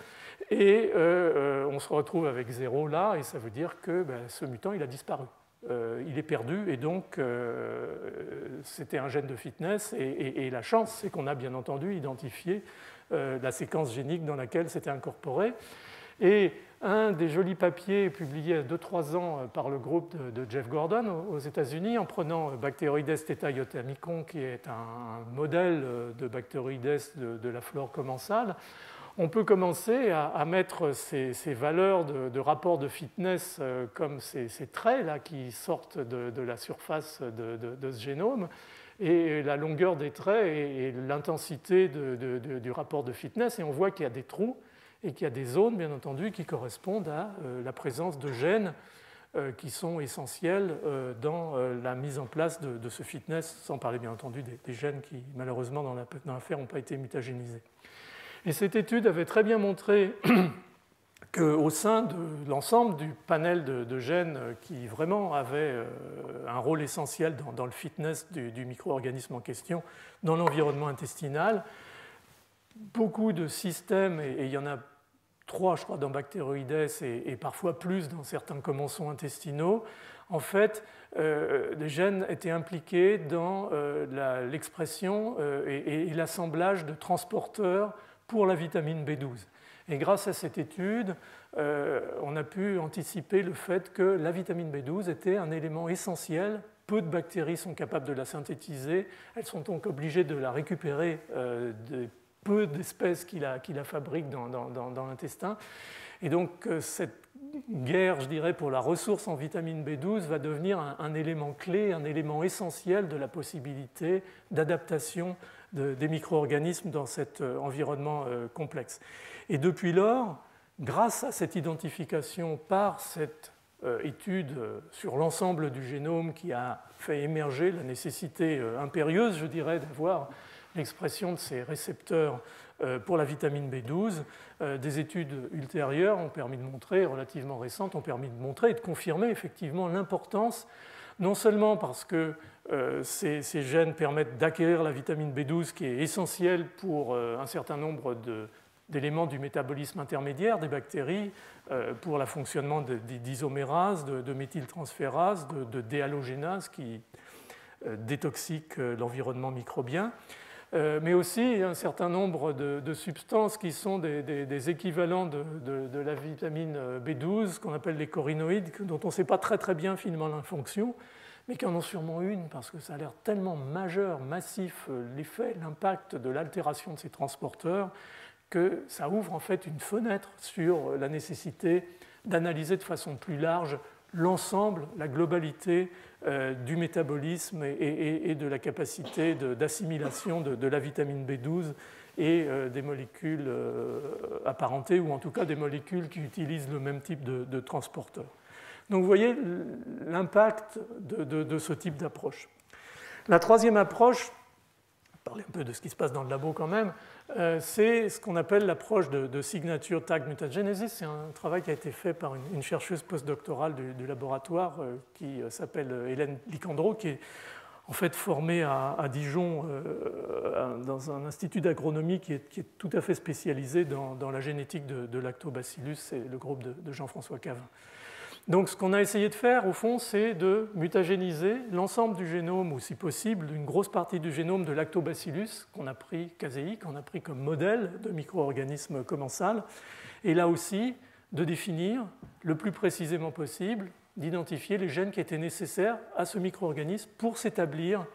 et on se retrouve avec 0 là, et ça veut dire que ce mutant, il a disparu. Il est perdu, et donc c'était un gène de fitness, et la chance, c'est qu'on a bien entendu identifié la séquence génique dans laquelle c'était incorporé. Et un des jolis papiers publiés il y a 2-3 ans par le groupe de Jeff Gordon aux États-Unis, en prenant Bacteroides thetaiotamicon, qui est un modèle de Bacteroides de la flore commensale, on peut commencer à mettre ces valeurs de rapport de fitness comme ces traits là, qui sortent de la surface de ce génome, et la longueur des traits et l'intensité du rapport de fitness, et on voit qu'il y a des trous et qu'il y a des zones, bien entendu, qui correspondent à la présence de gènes qui sont essentiels dans la mise en place de ce fitness, sans parler, bien entendu, des gènes qui, malheureusement, dans l'affaire, n'ont pas été mutagénisés. Et cette étude avait très bien montré qu'au sein de l'ensemble du panel de gènes qui vraiment avaient un rôle essentiel dans le fitness du micro-organisme en question, dans l'environnement intestinal, beaucoup de systèmes, et il y en a 3, je crois, dans Bacteroides et parfois plus dans certains commensaux intestinaux, en fait, les gènes étaient impliqués dans l'expression et l'assemblage de transporteurs pour la vitamine B12. Et grâce à cette étude, on a pu anticiper le fait que la vitamine B12 était un élément essentiel. Peu de bactéries sont capables de la synthétiser. Elles sont donc obligées de la récupérer des peu d'espèces qui la fabriquent dans l'intestin. Et donc cette guerre, je dirais, pour la ressource en vitamine B12 va devenir un élément clé, un élément essentiel de la possibilité d'adaptation des micro-organismes dans cet environnement complexe. Et depuis lors, grâce à cette identification par cette étude sur l'ensemble du génome qui a fait émerger la nécessité impérieuse, je dirais, d'avoir l'expression de ces récepteurs pour la vitamine B12, des études ultérieures ont permis de montrer, relativement récentes, ont permis de montrer et de confirmer effectivement l'importance, non seulement parce que ces gènes permettent d'acquérir la vitamine B12 qui est essentielle pour un certain nombre d'éléments du métabolisme intermédiaire des bactéries, pour le fonctionnement d'isomérases, de méthyltransférases, de déhalogénases qui détoxiquent l'environnement microbien, mais aussi un certain nombre de substances qui sont des équivalents de la vitamine B12, qu'on appelle les corinoïdes, dont on ne sait pas très bien finalement la fonction, mais qui en ont sûrement une, parce que ça a l'air tellement majeur, massif, l'effet, l'impact de l'altération de ces transporteurs, que ça ouvre en fait une fenêtre sur la nécessité d'analyser de façon plus large l'ensemble, la globalité du métabolisme et de la capacité d'assimilation de la vitamine B12 et des molécules apparentées, ou en tout cas des molécules qui utilisent le même type de transporteur. Donc vous voyez l'impact de ce type d'approche. La troisième approche, parler un peu de ce qui se passe dans le labo quand même, c'est ce qu'on appelle l'approche de Signature Tag Mutagenesis. C'est un travail qui a été fait par une chercheuse postdoctorale du laboratoire qui s'appelle Hélène Licandro, qui est en fait formée à Dijon dans un institut d'agronomie qui est tout à fait spécialisé dans la génétique de Lactobacillus, c'est le groupe de Jean-François Cavin. Donc ce qu'on a essayé de faire, au fond, c'est de mutagéniser l'ensemble du génome, ou si possible, une grosse partie du génome de Lactobacillus, qu'on a pris casei, qu'on a pris comme modèle de micro-organisme commensal, et là aussi, de définir le plus précisément possible, d'identifier les gènes qui étaient nécessaires à ce micro-organisme pour s'établir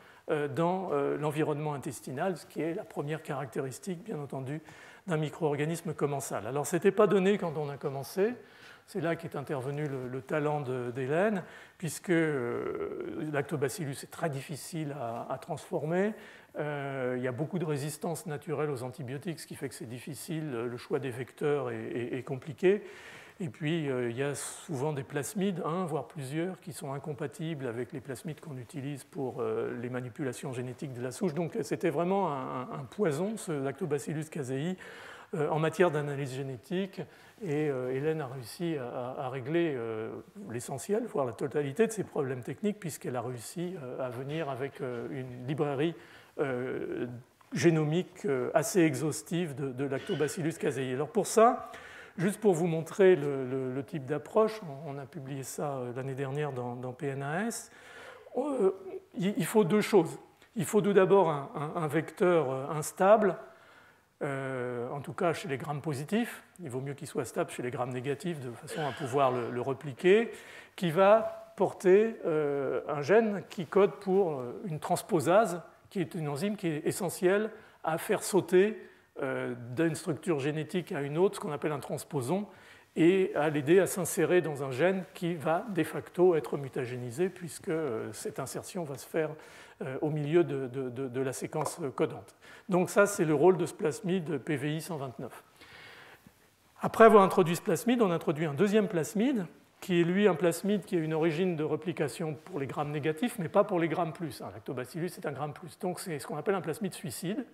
dans l'environnement intestinal, ce qui est la première caractéristique, bien entendu, d'un micro-organisme commensal. Alors, ce n'était pas donné quand on a commencé. C'est là qu'est intervenu le talent d'Hélène, puisque Lactobacillus est très difficile à transformer. Il y a beaucoup de résistance naturelle aux antibiotiques, ce qui fait que c'est difficile, le choix des vecteurs est compliqué. Et puis, il y a souvent des plasmides, un voire plusieurs, qui sont incompatibles avec les plasmides qu'on utilise pour les manipulations génétiques de la souche. Donc, c'était vraiment un poison, ce Lactobacillus casei, en matière d'analyse génétique, et Hélène a réussi à régler l'essentiel, voire la totalité de ces problèmes techniques, puisqu'elle a réussi à venir avec une librairie génomique assez exhaustive de Lactobacillus casei. Alors pour ça, juste pour vous montrer le type d'approche, on a publié ça l'année dernière dans PNAS, il faut deux choses. Il faut tout d'abord un vecteur instable, en tout cas chez les grammes positifs, il vaut mieux qu'il soit stable chez les grammes négatifs de façon à pouvoir le repliquer, qui va porter un gène qui code pour une transposase, qui est une enzyme qui est essentielle à faire sauter d'une structure génétique à une autre, ce qu'on appelle un transposon, et à l'aider à s'insérer dans un gène qui va de facto être mutagénisé, puisque cette insertion va se faire au milieu de la séquence codante. Donc ça, c'est le rôle de ce plasmide PVI 129. Après avoir introduit ce plasmide, on introduit un deuxième plasmide, qui est lui un plasmide qui a une origine de replication pour les grammes négatifs, mais pas pour les grammes plus. Un lactobacillus, c'est un gramme plus. Donc c'est ce qu'on appelle un plasmide suicide.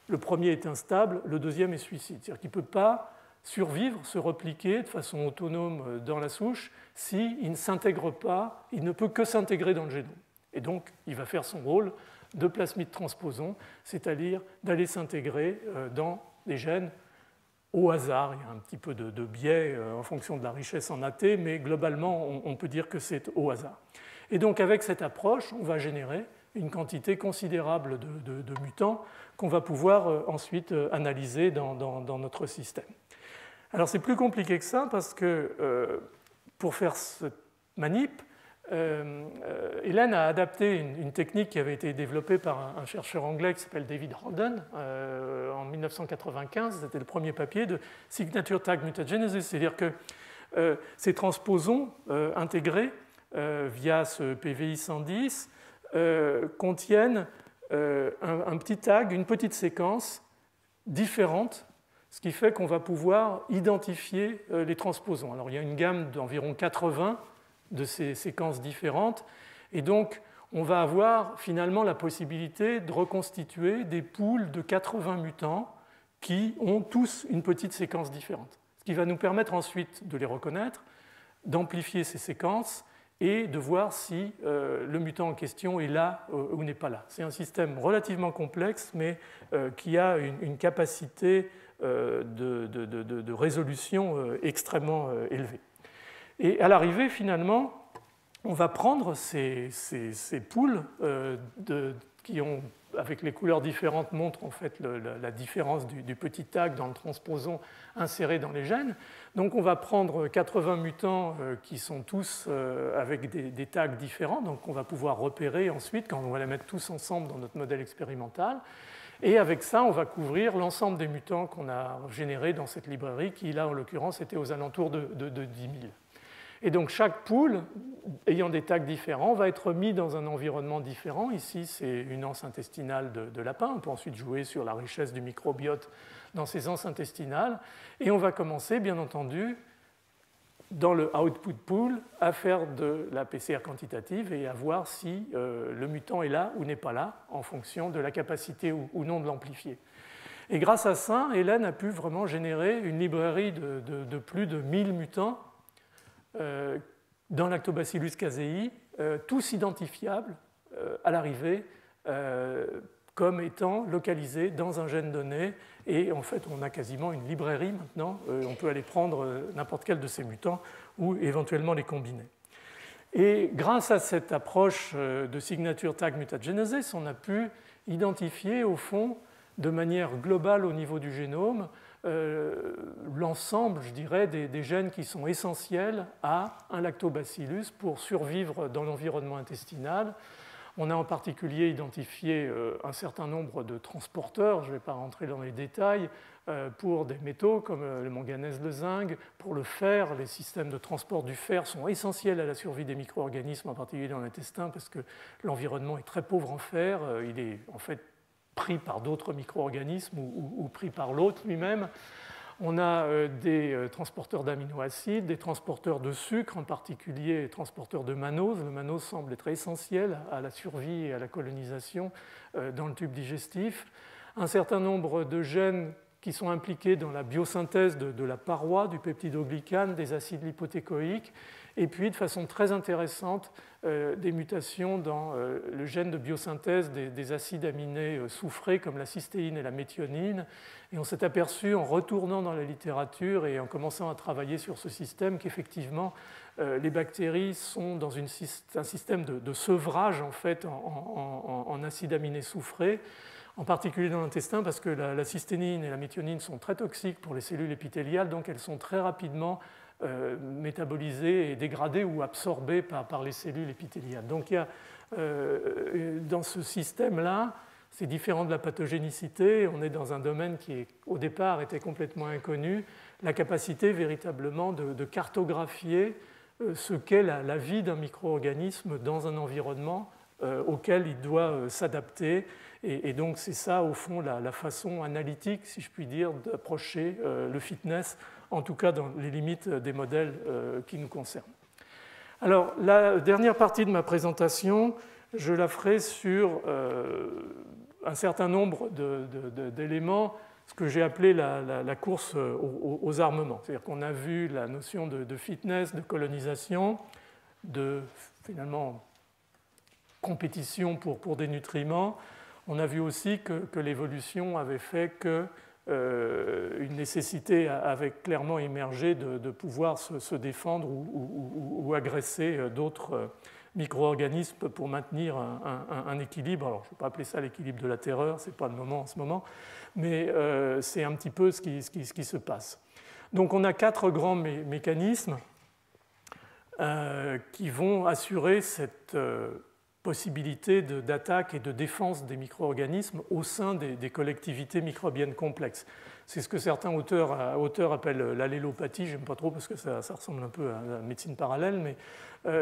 Le premier est instable, le deuxième est suicide. C'est-à-dire qu'il ne peut pas survivre, se repliquer de façon autonome dans la souche s'il ne s'intègre pas, il ne peut que s'intégrer dans le génome. Et donc, il va faire son rôle de plasmide transposon, c'est-à-dire d'aller s'intégrer dans les gènes au hasard. Il y a un petit peu de biais en fonction de la richesse en AT, mais globalement, on peut dire que c'est au hasard. Et donc, avec cette approche, on va générer une quantité considérable de mutants qu'on va pouvoir ensuite analyser dans notre système. Alors, c'est plus compliqué que ça parce que pour faire cette manip, Hélène a adapté une technique qui avait été développée par un chercheur anglais qui s'appelle David Holden en 1995. C'était le premier papier de Signature Tag Mutagenesis, c'est-à-dire que ces transposons intégrés via ce PVI 110 contiennent un petit tag, une petite séquence différente, ce qui fait qu'on va pouvoir identifier les transposons. Alors il y a une gamme d'environ 80 de ces séquences différentes. Et donc, on va avoir finalement la possibilité de reconstituer des poules de 80 mutants qui ont tous une petite séquence différente. Ce qui va nous permettre ensuite de les reconnaître, d'amplifier ces séquences et de voir si le mutant en question est là ou n'est pas là. C'est un système relativement complexe, mais qui a une capacité de résolution extrêmement élevée. Et à l'arrivée, finalement, on va prendre ces poules qui ont, avec les couleurs différentes, montrent en fait la différence du petit tag dans le transposon inséré dans les gènes. Donc on va prendre 80 mutants qui sont tous avec des tags différents, donc on va pouvoir repérer ensuite quand on va les mettre tous ensemble dans notre modèle expérimental. Et avec ça, on va couvrir l'ensemble des mutants qu'on a générés dans cette librairie, qui là, en l'occurrence, était aux alentours de 10 000. Et donc chaque poule, ayant des tags différents, va être mis dans un environnement différent. Ici, c'est une anse intestinale de lapin. On peut ensuite jouer sur la richesse du microbiote dans ces anses intestinales. Et on va commencer, bien entendu, dans le output pool, à faire de la PCR quantitative et à voir si le mutant est là ou n'est pas là, en fonction de la capacité ou non de l'amplifier. Et grâce à ça, Hélène a pu vraiment générer une librairie de plus de 1000 mutants dans Lactobacillus casei, tous identifiables à l'arrivée comme étant localisés dans un gène donné. Et en fait, on a quasiment une librairie maintenant. On peut aller prendre n'importe quel de ces mutants ou éventuellement les combiner. Et grâce à cette approche de signature tag mutagenesis, on a pu identifier au fond de manière globale au niveau du génome l'ensemble, je dirais, des gènes qui sont essentiels à un lactobacillus pour survivre dans l'environnement intestinal. On a en particulier identifié un certain nombre de transporteurs, je ne vais pas rentrer dans les détails, pour des métaux comme le manganèse, le zinc, pour le fer. Les systèmes de transport du fer sont essentiels à la survie des micro-organismes, en particulier dans l'intestin, parce que l'environnement est très pauvre en fer. Il est en fait pris par d'autres micro-organismes ou pris par l'hôte lui-même. On a des transporteurs d'aminoacides, des transporteurs de sucre, en particulier des transporteurs de mannose. Le mannose semble être essentiel à la survie et à la colonisation dans le tube digestif. Un certain nombre de gènes qui sont impliqués dans la biosynthèse de la paroi, du peptidoglycane, des acides lipotécoïques, et puis de façon très intéressante, des mutations dans le gène de biosynthèse des acides aminés soufrés comme la cystéine et la méthionine. Et on s'est aperçu en retournant dans la littérature et en commençant à travailler sur ce système qu'effectivement les bactéries sont dans un système de sevrage en fait en acides aminés soufrés. en particulier dans l'intestin, parce que la cysténine et la méthionine sont très toxiques pour les cellules épithéliales, donc elles sont très rapidement métabolisées et dégradées ou absorbées par les cellules épithéliales. Donc il y a, dans ce système-là, c'est différent de la pathogénicité, on est dans un domaine qui, au départ, était complètement inconnu, la capacité véritablement de cartographier ce qu'est la vie d'un micro-organisme dans un environnement auquel il doit s'adapter. Et donc c'est ça, au fond, la façon analytique, si je puis dire, d'approcher le fitness, en tout cas dans les limites des modèles qui nous concernent. Alors, la dernière partie de ma présentation, je la ferai sur un certain nombre d'éléments, ce que j'ai appelé la course aux armements. C'est-à-dire qu'on a vu la notion de fitness, de colonisation, de finalement compétition pour des nutriments. On a vu aussi que l'évolution avait fait qu'une nécessité avait clairement émergé de pouvoir se défendre ou agresser d'autres micro-organismes pour maintenir un équilibre. Alors, je ne vais pas appeler ça l'équilibre de la terreur, ce n'est pas le moment en ce moment, mais c'est un petit peu ce qui se passe. Donc on a 4 grands mécanismes qui vont assurer cette possibilité d'attaque et de défense des micro-organismes au sein des collectivités microbiennes complexes. C'est ce que certains auteurs appellent l'allélopathie, je n'aime pas trop parce que ça ressemble un peu à la médecine parallèle, mais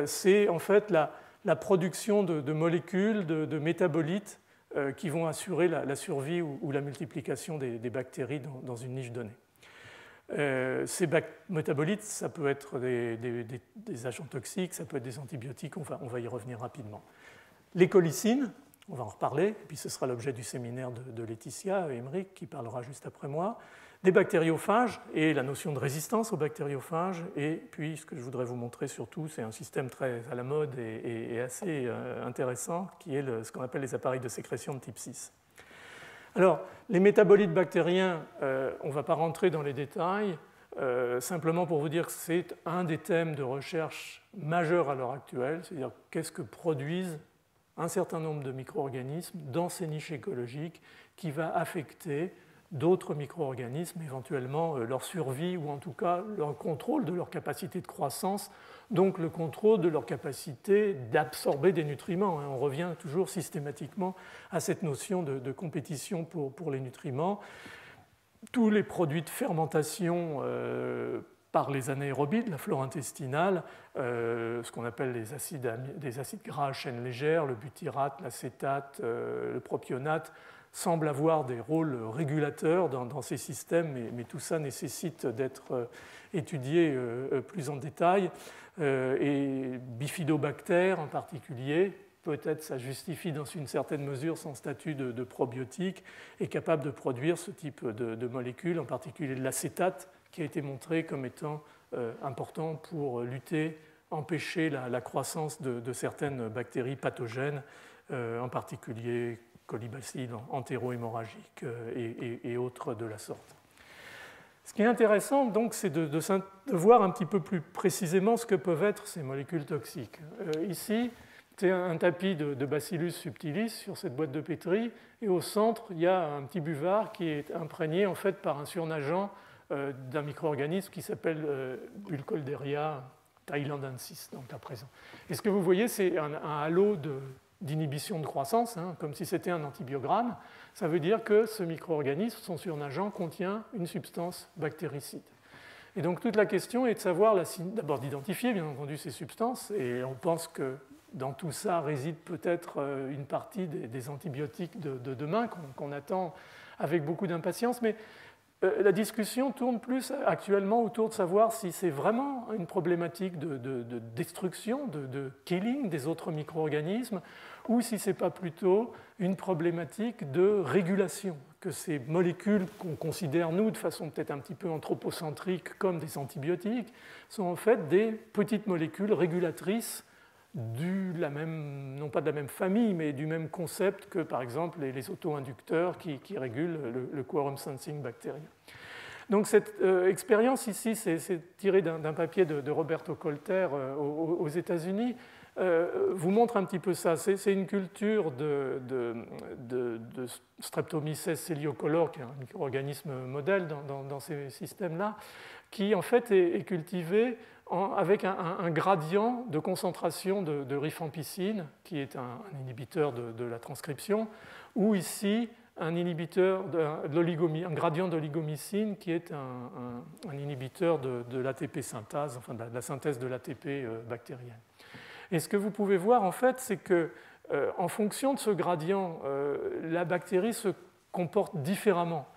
c'est en fait la production de molécules, de métabolites qui vont assurer la survie ou la multiplication des bactéries dans une niche donnée. Ces métabolites, ça peut être des agents toxiques, ça peut être des antibiotiques, on va y revenir rapidement. Les colicines, on va en reparler, et puis ce sera l'objet du séminaire de Laetitia Emmerich qui parlera juste après moi. Des bactériophages et la notion de résistance aux bactériophages, et puis ce que je voudrais vous montrer surtout, c'est un système très à la mode et assez intéressant qui est ce qu'on appelle les appareils de sécrétion de type 6. Alors, les métabolites bactériens, on ne va pas rentrer dans les détails, simplement pour vous dire que c'est un des thèmes de recherche majeurs à l'heure actuelle, c'est-à-dire qu'est-ce que produisent un certain nombre de micro-organismes dans ces niches écologiques qui va affecter d'autres micro-organismes, éventuellement leur survie ou en tout cas leur contrôle de leur capacité de croissance, donc le contrôle de leur capacité d'absorber des nutriments. On revient toujours systématiquement à cette notion de compétition pour les nutriments. Tous les produits de fermentation par les anaérobies, la flore intestinale, ce qu'on appelle des acides gras à chaîne légère, le butyrate, l'acétate, le propionate, semblent avoir des rôles régulateurs dans ces systèmes, mais tout ça nécessite d'être étudié plus en détail. Et bifidobactères en particulier, peut-être ça justifie dans une certaine mesure son statut de probiotique, est capable de produire ce type de molécules, en particulier de l'acétate, qui a été montré comme étant important pour lutter, empêcher la croissance de certaines bactéries pathogènes, en particulier colibacilles entéro-hémorragiques et autres de la sorte. Ce qui est intéressant, donc, c'est de voir un petit peu plus précisément ce que peuvent être ces molécules toxiques. Ici, c'est un tapis de Bacillus subtilis sur cette boîte de pétri, et au centre, il y a un petit buvard qui est imprégné en fait par un surnageant d'un micro-organisme qui s'appelle Burkholderia thailandensis, donc à présent. Et ce que vous voyez, c'est un halo d'inhibition de croissance, comme si c'était un antibiogramme. Ça veut dire que ce micro-organisme, son surnageant, contient une substance bactéricide. Et donc toute la question est de savoir, d'abord d'identifier bien entendu ces substances, et on pense que dans tout ça réside peut-être une partie des antibiotiques de demain qu'on attend avec beaucoup d'impatience, mais la discussion tourne plus actuellement autour de savoir si c'est vraiment une problématique de destruction, de killing des autres micro-organismes, ou si ce n'est pas plutôt une problématique de régulation, que ces molécules qu'on considère, nous, de façon peut-être un petit peu anthropocentrique, comme des antibiotiques, sont en fait des petites molécules régulatrices non pas de la même famille, mais du même concept que, par exemple, les auto-inducteurs qui régulent le quorum sensing bactérien. Donc cette expérience ici, c'est tiré d'un papier de Roberto Colter aux États-Unis, vous montre un petit peu ça. C'est une culture de Streptomyces celiocolor, qui est un micro-organisme modèle dans ces systèmes-là, qui en fait est cultivé avec un gradient de concentration de rifampicine, qui est un inhibiteur de la transcription, ou ici un inhibiteur un gradient d'oligomycine qui est un inhibiteur de l'ATP synthase, enfin de la synthèse de l'ATP bactérienne. Et ce que vous pouvez voir en fait, c'est que en fonction de ce gradient, la bactérie se comporte différemment.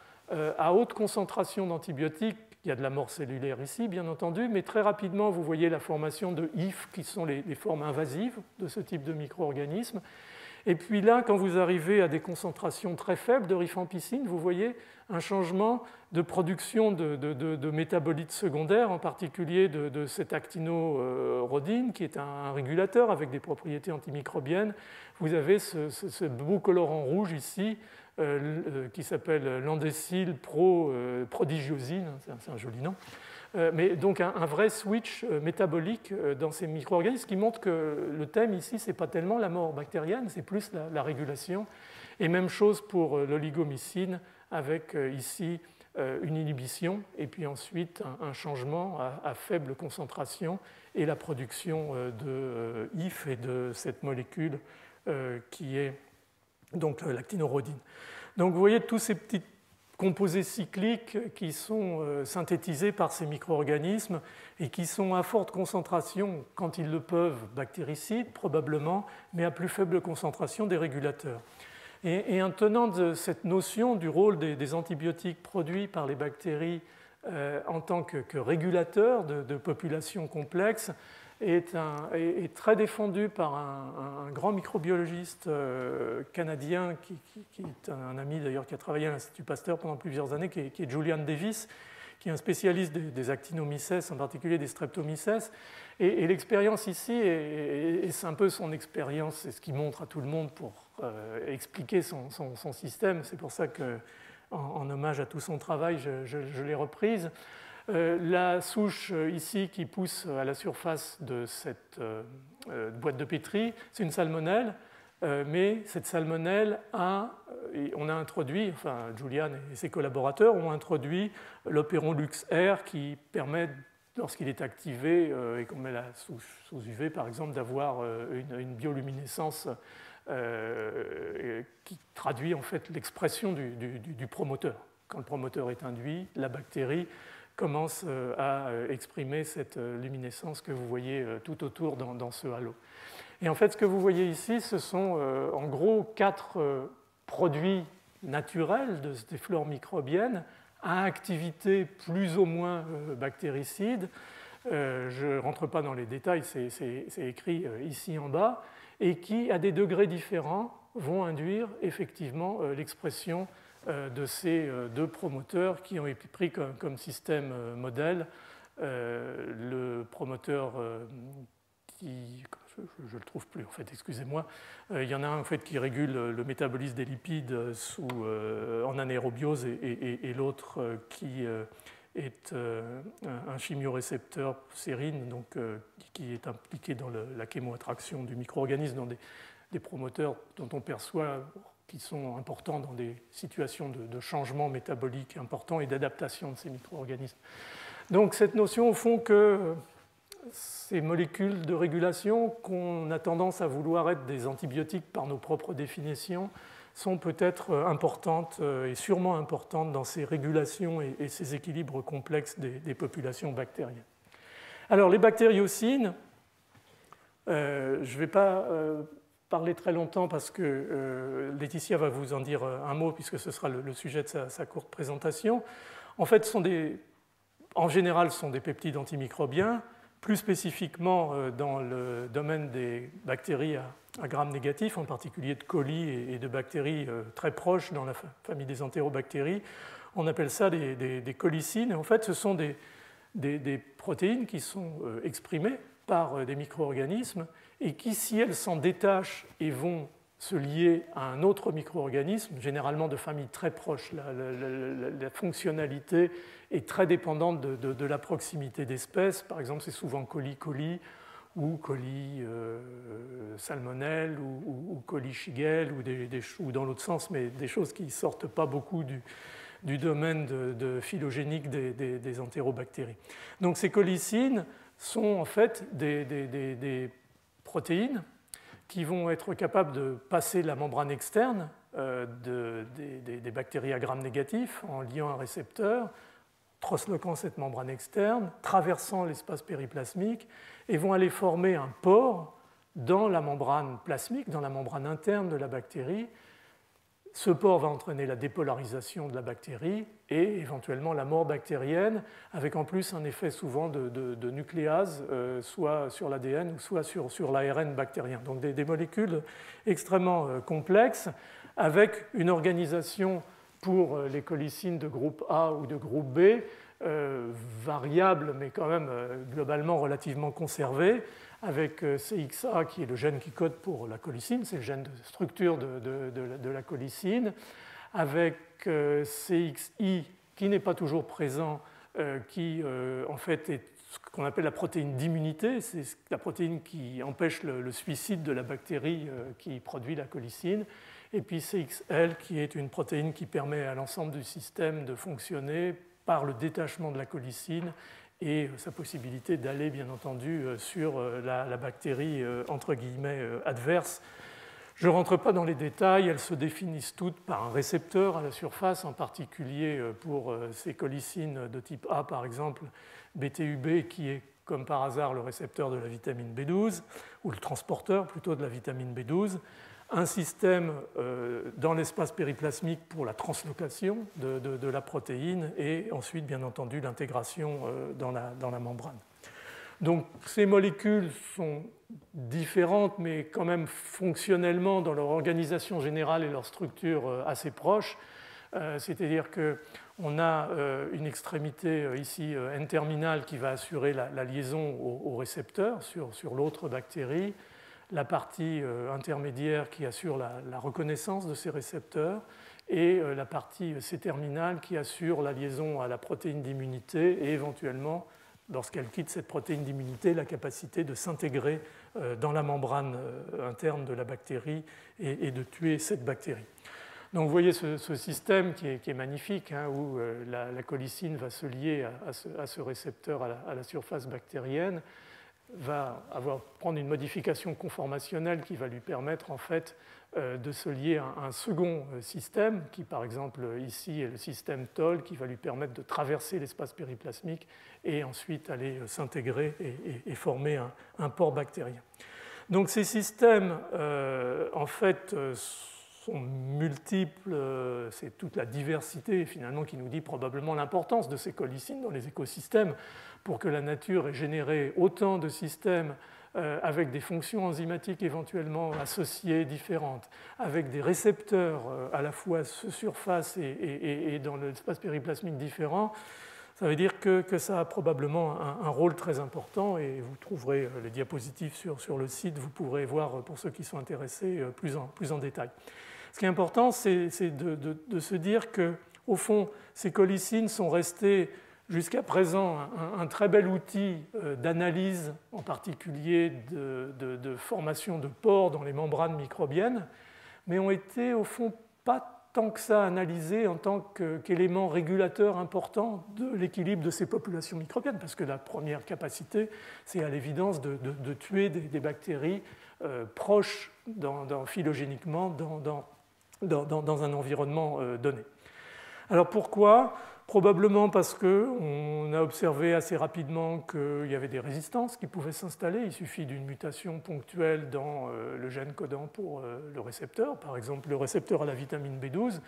À haute concentration d'antibiotiques, il y a de la mort cellulaire ici, bien entendu, mais très rapidement, vous voyez la formation de IF, qui sont les formes invasives de ce type de micro-organismes. Et puis là, quand vous arrivez à des concentrations très faibles de rifampicine, vous voyez un changement de production de métabolites secondaires, en particulier de cette actinorhodine, qui est un régulateur avec des propriétés antimicrobiennes. Vous avez ce bout colorant rouge ici, qui s'appelle l'andécyl prodigiosine, c'est un joli nom. Mais donc un vrai switch métabolique dans ces micro-organismes qui montre que le thème ici, ce n'est pas tellement la mort bactérienne, c'est plus la régulation. Et même chose pour l'oligomycine, avec ici une inhibition et puis ensuite un changement à faible concentration et la production de IF et de cette molécule qui est donc l'actinorhodine. Donc vous voyez tous ces petits composés cycliques qui sont synthétisés par ces micro-organismes et qui sont à forte concentration, quand ils le peuvent, bactéricides probablement, mais à plus faible concentration des régulateurs. Et un tenant de cette notion du rôle des antibiotiques produits par les bactéries en tant que régulateurs de populations complexes est très défendu par un grand microbiologiste canadien qui est un ami d'ailleurs qui a travaillé à l'Institut Pasteur pendant plusieurs années, qui est Julian Davis, qui est un spécialiste des actinomyces, en particulier des streptomyces. Et l'expérience ici est un peu son expérience, c'est ce qu'il montre à tout le monde pour expliquer son système. C'est pour ça qu'en hommage à tout son travail, je l'ai reprise. La souche ici qui pousse à la surface de cette boîte de pétri, c'est une salmonelle, mais cette salmonelle on a introduit, enfin Julian et ses collaborateurs ont introduit l'opéron LuxR qui permet, lorsqu'il est activé et qu'on met la souche sous UV par exemple, d'avoir une bioluminescence qui traduit en fait l'expression du promoteur. Quand le promoteur est induit, la bactérie commence à exprimer cette luminescence que vous voyez tout autour dans ce halo. Et en fait, ce que vous voyez ici, ce sont en gros 4 produits naturels des flores microbiennes à activité plus ou moins bactéricide. Je ne rentre pas dans les détails, c'est écrit ici en bas, et qui, à des degrés différents, vont induire effectivement l'expression de ces 2 promoteurs qui ont été pris comme système modèle. Le promoteur qui, je ne le trouve plus en fait, excusez-moi, il y en a un en fait qui régule le métabolisme des lipides en anaérobiose et l'autre qui est un chimiorécepteur sérine, donc, qui est impliqué dans la chémoattraction du micro-organisme, dans des promoteurs dont on perçoit qui sont importants dans des situations de changement métabolique importants et d'adaptation de ces micro-organismes. Donc cette notion, au fond, que ces molécules de régulation, qu'on a tendance à vouloir être des antibiotiques par nos propres définitions, sont peut-être importantes et sûrement importantes dans ces régulations et ces équilibres complexes des populations bactériennes. Alors les bactériocines, je ne vais pas parler très longtemps parce que Laetitia va vous en dire un mot puisque ce sera le sujet de sa courte présentation. En fait, en général, ce sont des peptides antimicrobiens, plus spécifiquement dans le domaine des bactéries à gram négatif, en particulier de coli et de bactéries très proches dans la famille des entérobactéries. On appelle ça des colicines. En fait, ce sont des protéines qui sont exprimées par des micro-organismes et qui, si elles s'en détachent et vont se lier à un autre micro-organisme, généralement de famille très proche, la fonctionnalité est très dépendante de la proximité d'espèces. Par exemple, c'est souvent coli-coli ou coli salmonelle, ou coli shigella, ou dans l'autre sens, mais des choses qui ne sortent pas beaucoup du domaine phylogénique des entérobactéries. Donc ces colicines sont en fait des protéines qui vont être capables de passer la membrane externe des bactéries à gram négatif en liant un récepteur, transloquant cette membrane externe, traversant l'espace périplasmique et vont aller former un pore dans la membrane plasmique, dans la membrane interne de la bactérie. Ce pore va entraîner la dépolarisation de la bactérie et éventuellement la mort bactérienne, avec en plus un effet souvent de nucléase, soit sur l'ADN ou soit sur l'ARN bactérien. Donc des molécules extrêmement complexes, avec une organisation pour les colicines de groupe A ou de groupe B, variable mais quand même globalement relativement conservée, avec CXA qui est le gène qui code pour la colicine, c'est le gène de structure de la colicine, avec CXI qui n'est pas toujours présent, qui en fait est ce qu'on appelle la protéine d'immunité, c'est la protéine qui empêche le suicide de la bactérie qui produit la colicine, et puis CXL qui est une protéine qui permet à l'ensemble du système de fonctionner par le détachement de la colicine et sa possibilité d'aller bien entendu sur la bactérie entre guillemets adverse. Je ne rentre pas dans les détails, elles se définissent toutes par un récepteur à la surface, en particulier pour ces colicines de type A par exemple, BTUB qui est comme par hasard le récepteur de la vitamine B12, ou le transporteur plutôt de la vitamine B12, un système dans l'espace périplasmique pour la translocation de la protéine et ensuite, bien entendu, l'intégration dans la membrane. Donc ces molécules sont différentes, mais quand même fonctionnellement dans leur organisation générale et leur structure assez proches. C'est-à-dire qu'on a une extrémité ici N-terminale qui va assurer la liaison au récepteur sur l'autre bactérie, la partie intermédiaire qui assure la reconnaissance de ces récepteurs et la partie C-terminale qui assure la liaison à la protéine d'immunité et éventuellement, lorsqu'elle quitte cette protéine d'immunité, la capacité de s'intégrer dans la membrane interne de la bactérie et de tuer cette bactérie. Donc vous voyez ce système qui est magnifique, hein, où la colicine va se lier à ce récepteur à la surface bactérienne, va prendre une modification conformationnelle qui va lui permettre en fait de se lier à un second système qui par exemple ici est le système TOL qui va lui permettre de traverser l'espace périplasmique et ensuite aller s'intégrer et former un pore bactérien. Donc ces systèmes en fait sont multiples, c'est toute la diversité finalement qui nous dit probablement l'importance de ces colicines dans les écosystèmes pour que la nature ait généré autant de systèmes avec des fonctions enzymatiques éventuellement associées différentes, avec des récepteurs à la fois surface et dans l'espace périplasmique différents. Ça veut dire que ça a probablement un rôle très important et vous trouverez les diapositives sur le site, vous pourrez voir pour ceux qui sont intéressés plus en détail. Ce qui est important, c'est de se dire qu'au fond, ces colicines sont restées jusqu'à présent un très bel outil d'analyse, en particulier de formation de pores dans les membranes microbiennes, mais ont été au fond pas tant que ça analysés en tant qu'élément régulateur important de l'équilibre de ces populations microbiennes, parce que la première capacité, c'est à l'évidence de tuer des bactéries proches phylogéniquement dans un environnement donné. Alors pourquoi ? Probablement parce qu'on a observé assez rapidement qu'il y avait des résistances qui pouvaient s'installer. Il suffit d'une mutation ponctuelle dans le gène codant pour le récepteur, par exemple le récepteur à la vitamine B12,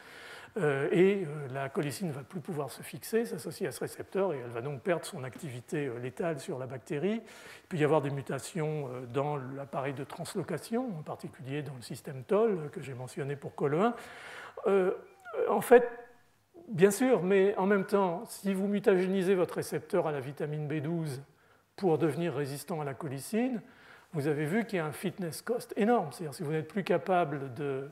et la colicine ne va plus pouvoir se fixer, s'associer à ce récepteur, et elle va donc perdre son activité létale sur la bactérie. Il peut y avoir des mutations dans l'appareil de translocation, en particulier dans le système TOL que j'ai mentionné pour COL1. En fait, bien sûr, mais en même temps, si vous mutagénisez votre récepteur à la vitamine B12 pour devenir résistant à la colicine, vous avez vu qu'il y a un fitness cost énorme. C'est-à-dire si vous n'êtes plus capable de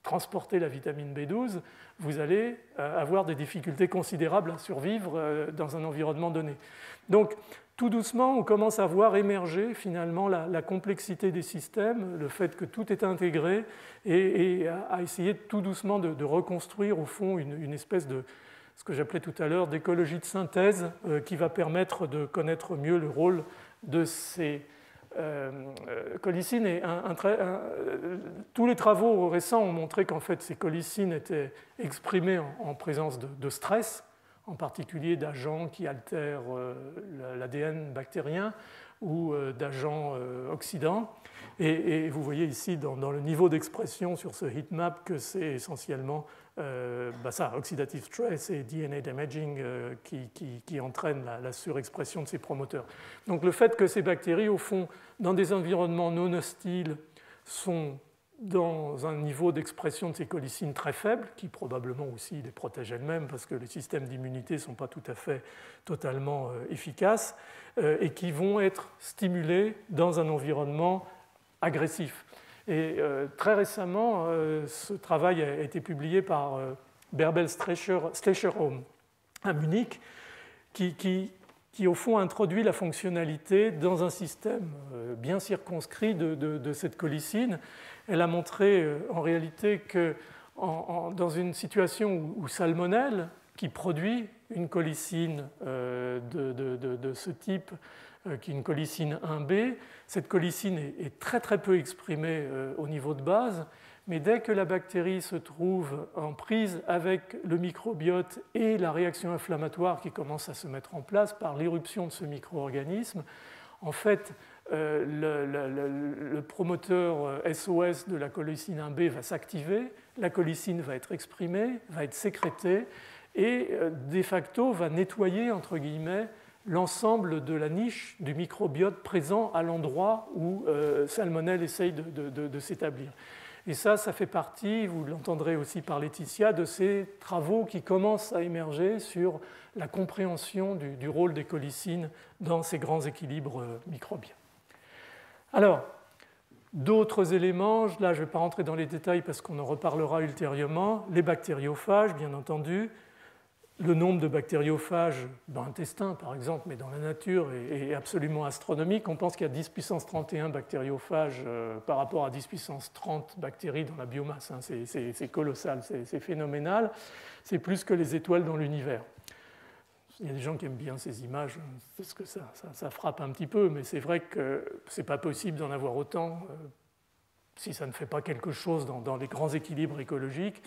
transporter la vitamine B12, vous allez avoir des difficultés considérables à survivre dans un environnement donné. Donc, tout doucement, on commence à voir émerger finalement la complexité des systèmes, le fait que tout est intégré, et à essayer tout doucement de reconstruire au fond une espèce de, ce que j'appelais tout à l'heure, d'écologie de synthèse qui va permettre de connaître mieux le rôle de ces collicines. Et tous les travaux récents ont montré qu'en fait ces collicines étaient exprimées en présence de stress, en particulier d'agents qui altèrent l'ADN bactérien ou d'agents oxydants. Et vous voyez ici dans le niveau d'expression sur ce heatmap que c'est essentiellement ça, oxidative stress et DNA damaging qui entraînent la surexpression de ces promoteurs. Donc le fait que ces bactéries, au fond, dans des environnements non hostiles, sont dans un niveau d'expression de ces collicines très faible, qui probablement aussi les protège elles-mêmes parce que les systèmes d'immunité ne sont pas tout à fait totalement efficaces, et qui vont être stimulés dans un environnement agressif. Et très récemment, ce travail a été publié par Bärbel Streicher-Ohm à Munich, qui au fond introduit la fonctionnalité dans un système bien circonscrit de cette collicine. Elle a montré en réalité que dans une situation où Salmonelle, qui produit une collicine de ce type, qui est une collicine 1B, cette collicine est très très peu exprimée au niveau de base, mais dès que la bactérie se trouve en prise avec le microbiote et la réaction inflammatoire qui commence à se mettre en place par l'éruption de ce micro-organisme, en fait, le promoteur SOS de la collicine 1B va s'activer, la collicine va être exprimée, va être sécrétée et de facto va nettoyer, entre guillemets, l'ensemble de la niche du microbiote présent à l'endroit où Salmonelle essaye de s'établir. Et ça fait partie, vous l'entendrez aussi par Laetitia, de ces travaux qui commencent à émerger sur la compréhension du rôle des collicines dans ces grands équilibres microbiens. Alors, d'autres éléments, là je ne vais pas rentrer dans les détails parce qu'on en reparlera ultérieurement, les bactériophages, bien entendu. Le nombre de bactériophages dans l'intestin, par exemple, mais dans la nature, est absolument astronomique. On pense qu'il y a 10 puissance 31 bactériophages par rapport à 10 puissance 30 bactéries dans la biomasse. C'est colossal, c'est phénoménal. C'est plus que les étoiles dans l'univers. Il y a des gens qui aiment bien ces images, parce que ça frappe un petit peu, mais c'est vrai que ce n'est pas possible d'en avoir autant si ça ne fait pas quelque chose dans les grands équilibres écologiques.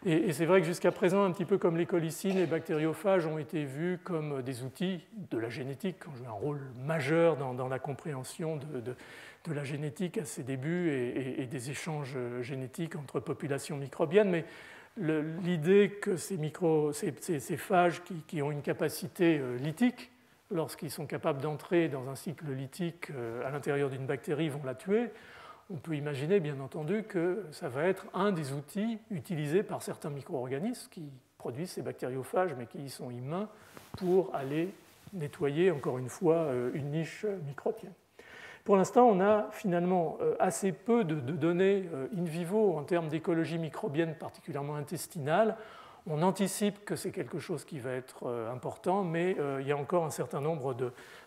Et c'est vrai que jusqu'à présent, un petit peu comme les collicines, les bactériophages ont été vus comme des outils de la génétique, qui ont joué un rôle majeur dans la compréhension de la génétique à ses débuts et des échanges génétiques entre populations microbiennes. Mais l'idée que ces phages qui ont une capacité lytique, lorsqu'ils sont capables d'entrer dans un cycle lytique à l'intérieur d'une bactérie, vont la tuer, on peut imaginer, bien entendu, que ça va être un des outils utilisés par certains micro-organismes qui produisent ces bactériophages, mais qui y sont immuns, pour aller nettoyer, encore une fois, une niche microbienne. Pour l'instant, on a finalement assez peu de données in vivo en termes d'écologie microbienne, particulièrement intestinale. On anticipe que c'est quelque chose qui va être important, mais il y a encore un certain nombre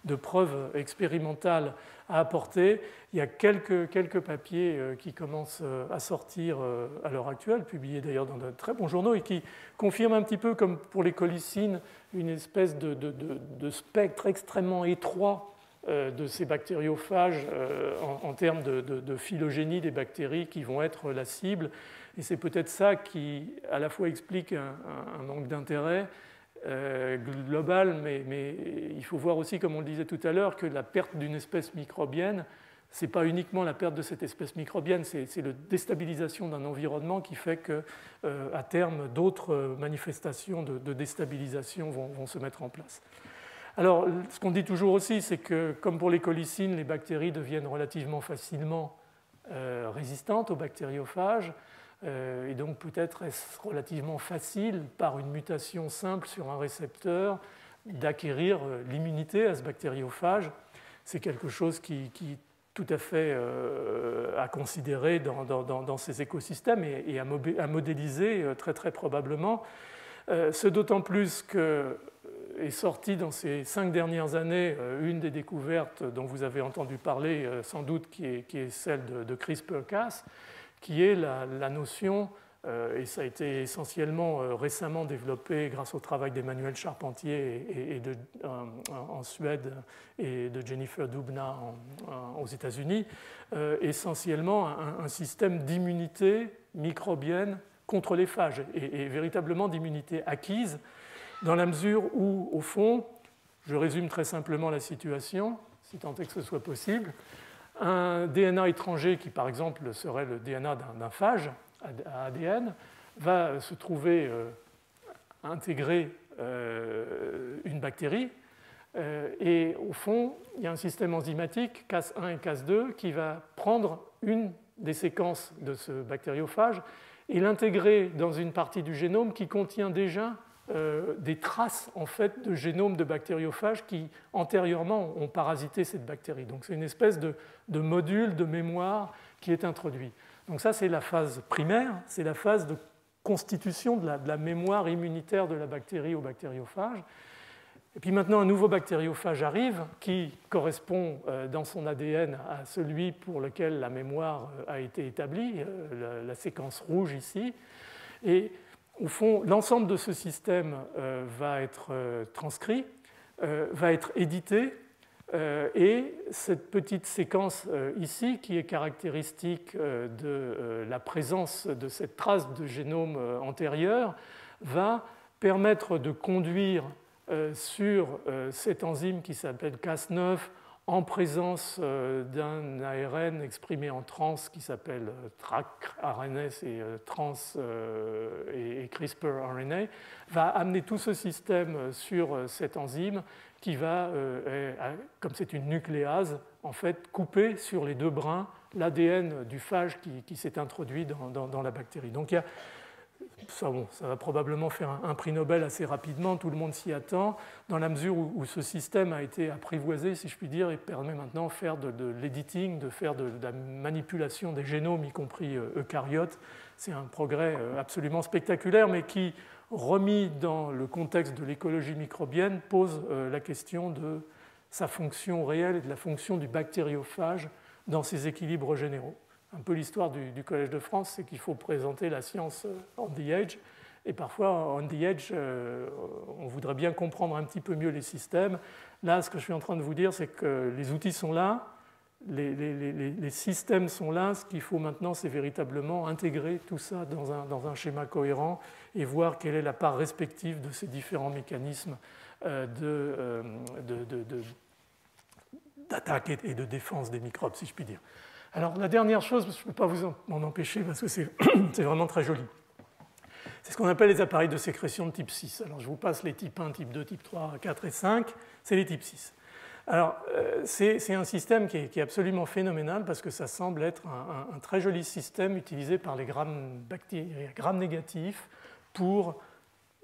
de preuves expérimentales à apporter. Il y a quelques papiers qui commencent à sortir à l'heure actuelle, publiés d'ailleurs dans de très bons journaux, et qui confirment un petit peu, comme pour les collicines, une espèce de spectre extrêmement étroit de ces bactériophages en termes de phylogénie des bactéries qui vont être la cible. Et c'est peut-être ça qui, à la fois, explique un manque d'intérêt global, mais il faut voir aussi, comme on le disait tout à l'heure, que la perte d'une espèce microbienne, ce n'est pas uniquement la perte de cette espèce microbienne, c'est la déstabilisation d'un environnement qui fait qu'à terme, d'autres manifestations de déstabilisation vont se mettre en place. Alors, ce qu'on dit toujours aussi, c'est que, comme pour les collicines, les bactéries deviennent relativement facilement résistantes aux bactériophages, et donc peut-être est-ce relativement facile, par une mutation simple sur un récepteur, d'acquérir l'immunité à ce bactériophage. C'est quelque chose qui tout à fait à considérer dans ces écosystèmes et à modéliser très très probablement. Ce d'autant plus que est sortie dans ces 5 dernières années une des découvertes dont vous avez entendu parler sans doute, qui est celle de CRISPR-Cas, qui est la notion, et ça a été essentiellement récemment développé grâce au travail d'Emmanuel Charpentier en Suède et de Jennifer Doudna aux États-Unis, essentiellement un système d'immunité microbienne contre les phages, et véritablement d'immunité acquise, dans la mesure où, au fond, je résume très simplement la situation, si tant est que ce soit possible, un DNA étranger qui, par exemple, serait le DNA d'un phage à ADN, va se trouver intégrer une bactérie, et au fond, il y a un système enzymatique, Cas1 et Cas2, qui va prendre une des séquences de ce bactériophage et l'intégrer dans une partie du génome qui contient déjà des traces en fait, de génome de bactériophages qui antérieurement ont parasité cette bactérie. Donc c'est une espèce de module de mémoire qui est introduit. Donc ça c'est la phase primaire, c'est la phase de constitution de la mémoire immunitaire de la bactérie au bactériophage. Et puis maintenant un nouveau bactériophage arrive qui correspond dans son ADN à celui pour lequel la mémoire a été établie, la séquence rouge ici. Et au fond, l'ensemble de ce système va être transcrit, va être édité, et cette petite séquence ici, qui est caractéristique de la présence de cette trace de génome antérieur, va permettre de conduire sur cette enzyme qui s'appelle Cas9 en présence d'un ARN exprimé en trans qui s'appelle TRAC-RNS et CRISPR-RNA, va amener tout ce système sur cette enzyme qui va, comme c'est une nucléase, en fait couper sur les 2 brins l'ADN du phage qui s'est introduit dans la bactérie. Donc il y a ça va probablement faire un prix Nobel assez rapidement, tout le monde s'y attend, dans la mesure où ce système a été apprivoisé, si je puis dire, et permet maintenant de faire de l'editing, de faire de la manipulation des génomes, y compris eucaryotes. C'est un progrès absolument spectaculaire, mais qui, remis dans le contexte de l'écologie microbienne, pose la question de sa fonction réelle et de la fonction du bactériophage dans ses équilibres généraux. Un peu l'histoire du Collège de France, c'est qu'il faut présenter la science on the edge, et parfois on the edge, on voudrait bien comprendre un petit peu mieux les systèmes. Là, ce que je suis en train de vous dire, c'est que les outils sont là, les systèmes sont là, ce qu'il faut maintenant, c'est véritablement intégrer tout ça dans un schéma cohérent et voir quelle est la part respective de ces différents mécanismes d'attaque et de défense des microbes, si je puis dire. Alors la dernière chose, je ne peux pas vous en empêcher parce que c'est vraiment très joli, c'est ce qu'on appelle les appareils de sécrétion de type 6. Alors je vous passe les types 1, type 2, type 3, 4 et 5, c'est les types 6. Alors c'est un système qui est absolument phénoménal parce que ça semble être un très joli système utilisé par les gram négatifs pour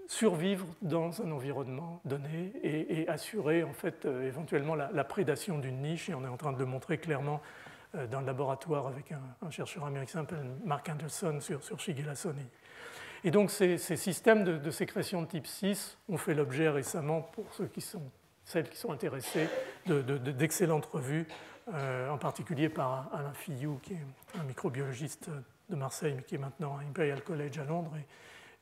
survivre dans un environnement donné et assurer en fait éventuellement la prédation d'une niche, et on est en train de le montrer clairement dans le laboratoire avec un chercheur américain qui s'appelle Mark Anderson sur Shigella sonei. Et donc ces systèmes de sécrétion de type 6 ont fait l'objet récemment, pour celles qui sont intéressées, d'excellentes revues, en particulier par Alain Fillou, qui est un microbiologiste de Marseille, mais qui est maintenant à Imperial College à Londres,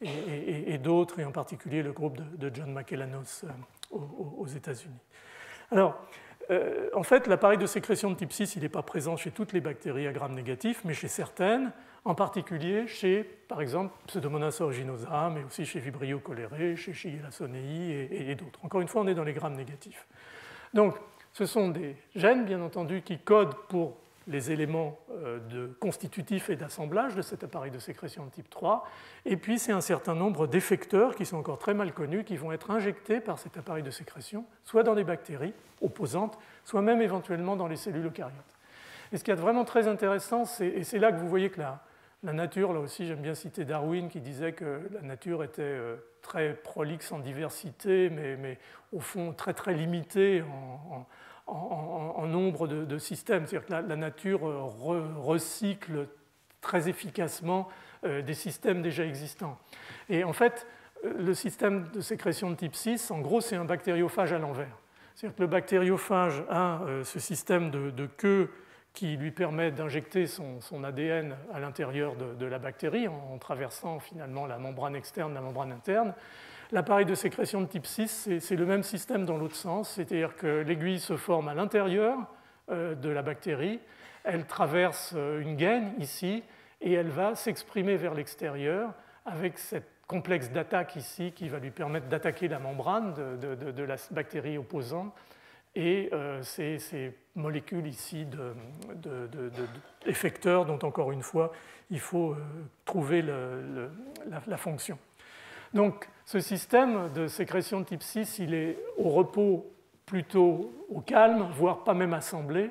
et d'autres, et en particulier le groupe de John Makellanos aux États-Unis. Alors, en fait, l'appareil de sécrétion de type 6, il n'est pas présent chez toutes les bactéries à gram négatif, mais chez certaines, en particulier chez, par exemple, Pseudomonas aeruginosa, mais aussi chez Vibrio cholerae, chez Shigella sonei et d'autres. Encore une fois, on est dans les grammes négatifs. Donc, ce sont des gènes, bien entendu, qui codent pour les éléments constitutifs et d'assemblage de cet appareil de sécrétion de type 3. Et puis, c'est un certain nombre d'effecteurs qui sont encore très mal connus, qui vont être injectés par cet appareil de sécrétion, soit dans des bactéries opposantes, soit même éventuellement dans les cellules eucaryotes. Et ce qui est vraiment très intéressant, et c'est là que vous voyez que la nature, là aussi, j'aime bien citer Darwin, qui disait que la nature était très prolixe en diversité, mais au fond très très limitée en nombre de systèmes. C'est-à-dire que la nature recycle très efficacement des systèmes déjà existants. Et en fait, le système de sécrétion de type 6, en gros, c'est un bactériophage à l'envers. C'est-à-dire que le bactériophage a ce système de queue qui lui permet d'injecter son ADN à l'intérieur de la bactérie en traversant finalement la membrane externe, la membrane interne. L'appareil de sécrétion de type 6, c'est le même système dans l'autre sens, c'est-à-dire que l'aiguille se forme à l'intérieur de la bactérie, elle traverse une gaine ici et elle va s'exprimer vers l'extérieur avec cette complexe d'attaque ici qui va lui permettre d'attaquer la membrane de la bactérie opposante et ces molécules ici d'effecteurs dont encore une fois il faut trouver la fonction. Donc ce système de sécrétion de type 6, il est au repos plutôt au calme, voire pas même assemblé,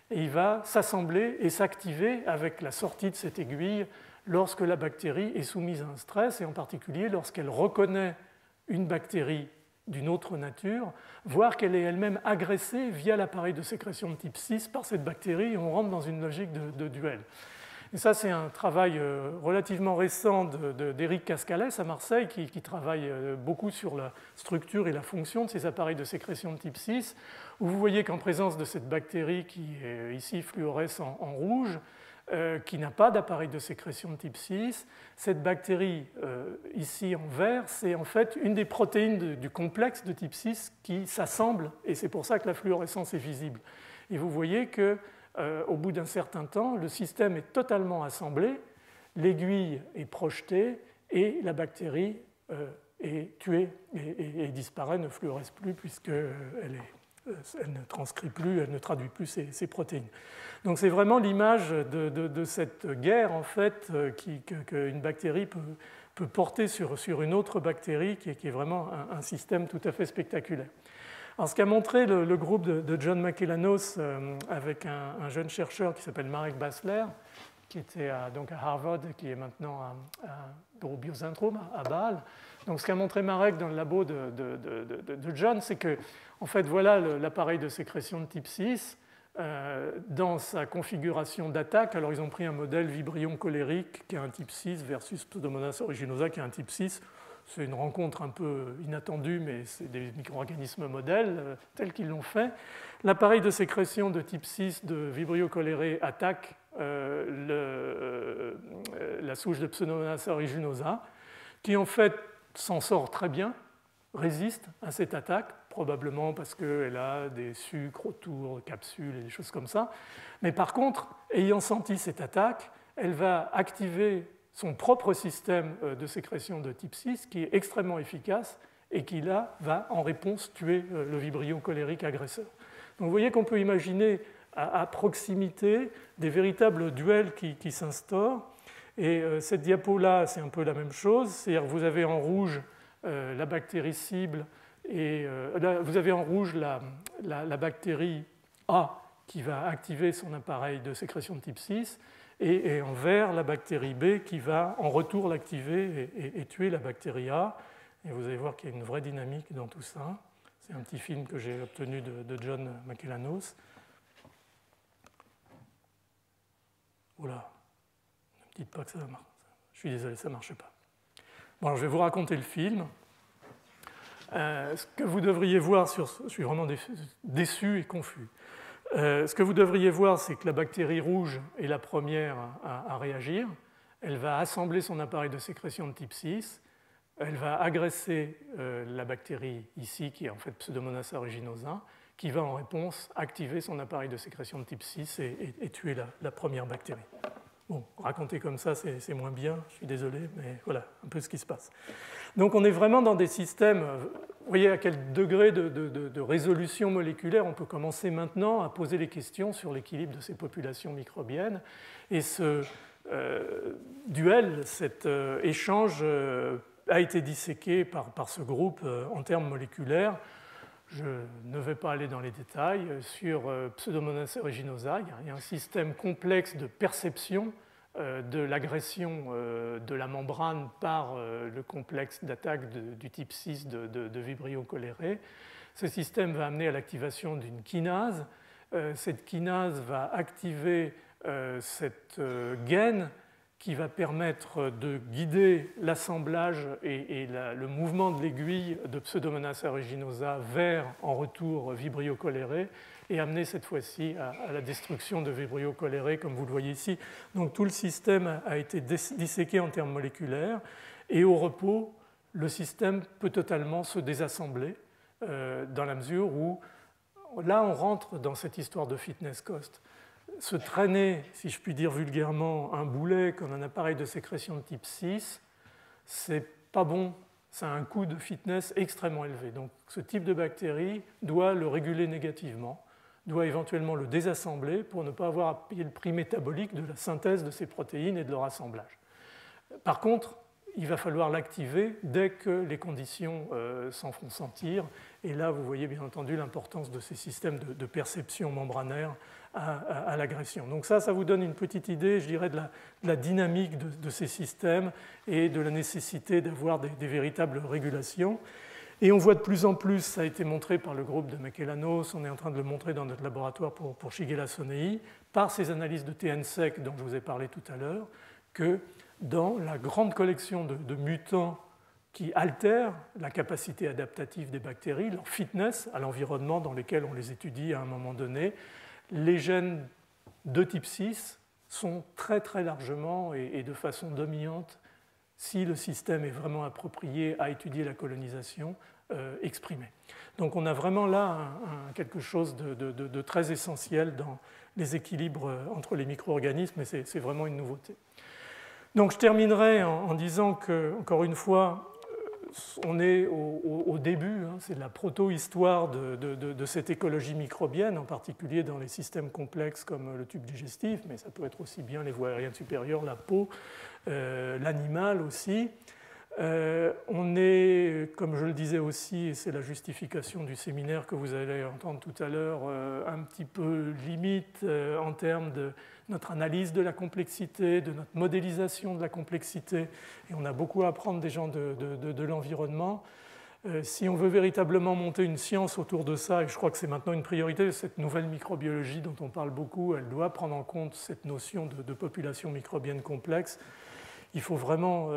et il va s'assembler et s'activer avec la sortie de cette aiguille lorsque la bactérie est soumise à un stress, et en particulier lorsqu'elle reconnaît une bactérie d'une autre nature, voire qu'elle est elle-même agressée via l'appareil de sécrétion de type 6 par cette bactérie, et on rentre dans une logique de duel. Et ça, c'est un travail relativement récent d'Éric Cascalès à Marseille, qui travaille beaucoup sur la structure et la fonction de ces appareils de sécrétion de type 6, où vous voyez qu'en présence de cette bactérie qui est ici fluorescente en rouge, qui n'a pas d'appareil de sécrétion de type 6, cette bactérie ici en vert, c'est en fait une des protéines du complexe de type 6 qui s'assemble, et c'est pour ça que la fluorescence est visible. Et vous voyez que au bout d'un certain temps, le système est totalement assemblé, l'aiguille est projetée et la bactérie est tuée et disparaît, ne fluoresce plus puisqu'elle ne transcrit plus, elle ne traduit plus ces protéines. Donc c'est vraiment l'image de cette guerre en fait qu'une bactérie peut porter sur une autre bactérie qui est vraiment un système tout à fait spectaculaire. Alors, ce qu'a montré le groupe de John Makellanos avec un jeune chercheur qui s'appelle Marek Basler, qui était donc à Harvard et qui est maintenant au Biocentrum à Bâle. Donc, ce qu'a montré Marek dans le labo de John, c'est que, en fait, voilà l'appareil de sécrétion de type 6 dans sa configuration d'attaque. Alors, ils ont pris un modèle Vibrion cholérique qui a un type 6 versus Pseudomonas aeruginosa qui a un type 6. C'est une rencontre un peu inattendue, mais c'est des micro-organismes modèles tels qu'ils l'ont fait. L'appareil de sécrétion de type 6 de Vibrio cholerae attaque la souche de Pseudomonas aeruginosa, qui en fait s'en sort très bien, résiste à cette attaque, probablement parce qu'elle a des sucres autour, des capsules et des choses comme ça. Mais par contre, ayant senti cette attaque, elle va activer son propre système de sécrétion de type 6 qui est extrêmement efficace et qui là va en réponse tuer le vibrio cholérique agresseur. Donc vous voyez qu'on peut imaginer à proximité des véritables duels qui s'instaurent. Et cette diapo-là, c'est un peu la même chose, c'est-à-dire que vous avez en rouge la bactérie cible et vous avez en rouge la bactérie A qui va activer son appareil de sécrétion de type 6 et en vert la bactérie B qui va en retour l'activer et tuer la bactérie A. Et vous allez voir qu'il y a une vraie dynamique dans tout ça. C'est un petit film que j'ai obtenu de John Makellanos. Oula, ne me dites pas que ça marche. Je suis désolé, ça ne marche pas. Bon, alors je vais vous raconter le film. Ce que vous devriez voir je suis vraiment déçu et confus. Ce que vous devriez voir, c'est que la bactérie rouge est la première à réagir. Elle va assembler son appareil de sécrétion de type 6. Elle va agresser la bactérie ici, qui est en fait Pseudomonas aeruginosa, qui va en réponse activer son appareil de sécrétion de type 6 et tuer la première bactérie. Bon, raconter comme ça, c'est moins bien, je suis désolé, mais voilà un peu ce qui se passe. Donc on est vraiment dans des systèmes, vous voyez à quel degré de résolution moléculaire on peut commencer maintenant à poser les questions sur l'équilibre de ces populations microbiennes. Et ce duel, cet échange a été disséqué par ce groupe en termes moléculaires. Je ne vais pas aller dans les détails. Sur Pseudomonas aeruginosa, il y a un système complexe de perception de l'agression de la membrane par le complexe d'attaque du type 6 de Vibrio cholerae. Ce système va amener à l'activation d'une kinase. Cette kinase va activer cette gaine qui va permettre de guider l'assemblage et le mouvement de l'aiguille de Pseudomonas aeruginosa vers, en retour, Vibrio cholerae et amener cette fois-ci à la destruction de Vibrio cholerae, comme vous le voyez ici. Donc tout le système a été disséqué en termes moléculaires et au repos, le système peut totalement se désassembler dans la mesure où, là, on rentre dans cette histoire de fitness cost. Se traîner, si je puis dire vulgairement, un boulet comme un appareil de sécrétion de type 6, c'est pas bon, ça a un coût de fitness extrêmement élevé. Donc ce type de bactérie doit le réguler négativement, doit éventuellement le désassembler pour ne pas avoir à payer le prix métabolique de la synthèse de ces protéines et de leur assemblage. Par contre, il va falloir l'activer dès que les conditions s'en font sentir. Et là, vous voyez bien entendu l'importance de ces systèmes de perception membranaire à l'agression. Donc ça vous donne une petite idée, je dirais, de la dynamique de ces systèmes et de la nécessité d'avoir des véritables régulations. Et on voit de plus en plus, ça a été montré par le groupe de Mekelanos, on est en train de le montrer dans notre laboratoire pour Shigella sonei, par ces analyses de TN-sec dont je vous ai parlé tout à l'heure, que dans la grande collection de mutants qui altèrent la capacité adaptative des bactéries, leur fitness à l'environnement dans lequel on les étudie à un moment donné, les gènes de type 6 sont très très largement et de façon dominante, si le système est vraiment approprié à étudier la colonisation, exprimés. Donc on a vraiment là quelque chose de très essentiel dans les équilibres entre les micro-organismes, et c'est vraiment une nouveauté. Donc je terminerai en disant que, encore une fois, on est au début, hein, c'est la proto-histoire de cette écologie microbienne, en particulier dans les systèmes complexes comme le tube digestif, mais ça peut être aussi bien les voies aériennes supérieures, la peau, l'animal aussi. On est, comme je le disais aussi, et c'est la justification du séminaire que vous allez entendre tout à l'heure, un petit peu limite en termes de notre analyse de la complexité, de notre modélisation de la complexité, et on a beaucoup à apprendre des gens de l'environnement. Si on veut véritablement monter une science autour de ça, et je crois que c'est maintenant une priorité, cette nouvelle microbiologie dont on parle beaucoup, elle doit prendre en compte cette notion de population microbienne complexe. Il faut vraiment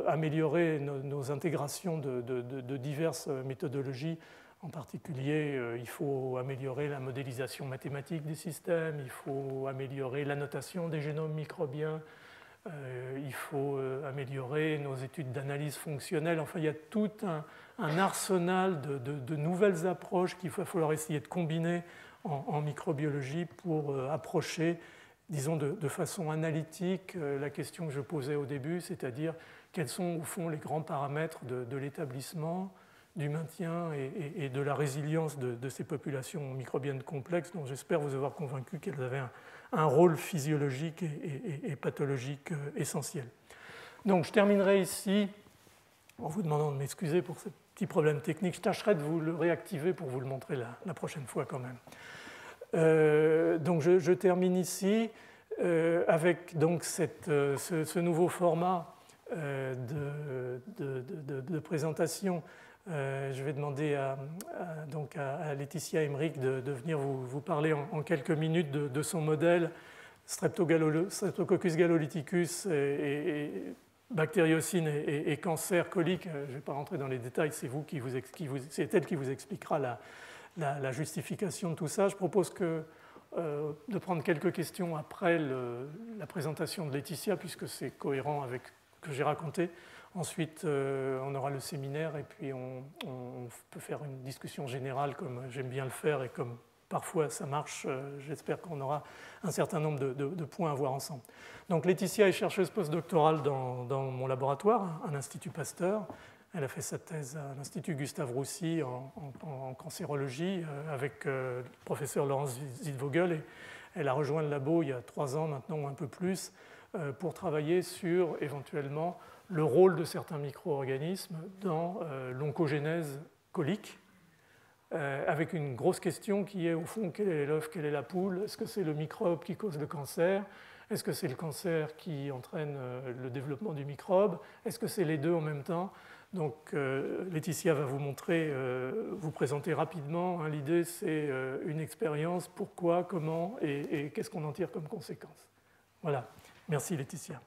améliorer nos intégrations de diverses méthodologies. En particulier, il faut améliorer la modélisation mathématique des systèmes, il faut améliorer l'annotation des génomes microbiens, il faut améliorer nos études d'analyse fonctionnelle. Enfin, il y a tout un arsenal de nouvelles approches qu'il va falloir essayer de combiner en microbiologie pour approcher, disons de façon analytique, la question que je posais au début, c'est-à-dire quels sont au fond les grands paramètres de l'établissement, du maintien et de la résilience de ces populations microbiennes complexes dont j'espère vous avoir convaincu qu'elles avaient un rôle physiologique et pathologique essentiel. Donc je terminerai ici en vous demandant de m'excuser pour ce petit problème technique. Je tâcherai de vous le réactiver pour vous le montrer la prochaine fois quand même. Donc je termine ici avec donc ce nouveau format de présentation. Je vais demander à Laetitia Emmerich de venir vous parler en quelques minutes de son modèle Streptococcus galolyticus et bactériocine et cancer colique. Je ne vais pas rentrer dans les détails, c'est elle qui vous expliquera la justification de tout ça. Je propose de prendre quelques questions après la présentation de Laetitia, puisque c'est cohérent avec ce que j'ai raconté. Ensuite, on aura le séminaire et puis on peut faire une discussion générale comme j'aime bien le faire et comme parfois ça marche. J'espère qu'on aura un certain nombre de points à voir ensemble. Donc Laetitia est chercheuse postdoctorale dans mon laboratoire, à l'Institut Pasteur. Elle a fait sa thèse à l'Institut Gustave Roussy en cancérologie avec le professeur Laurence Zitvogel. Et elle a rejoint le labo il y a 3 ans maintenant ou un peu plus pour travailler sur éventuellement le rôle de certains micro-organismes dans l'oncogénèse colique, avec une grosse question qui est au fond quel est l'œuf, quelle est la poule? Est-ce que c'est le microbe qui cause le cancer? Est-ce que c'est le cancer qui entraîne le développement du microbe? Est-ce que c'est les deux en même temps? Donc Laetitia va vous montrer, vous présenter rapidement. L'idée, c'est une expérience, pourquoi, comment et qu'est-ce qu'on en tire comme conséquence. Voilà. Merci Laetitia.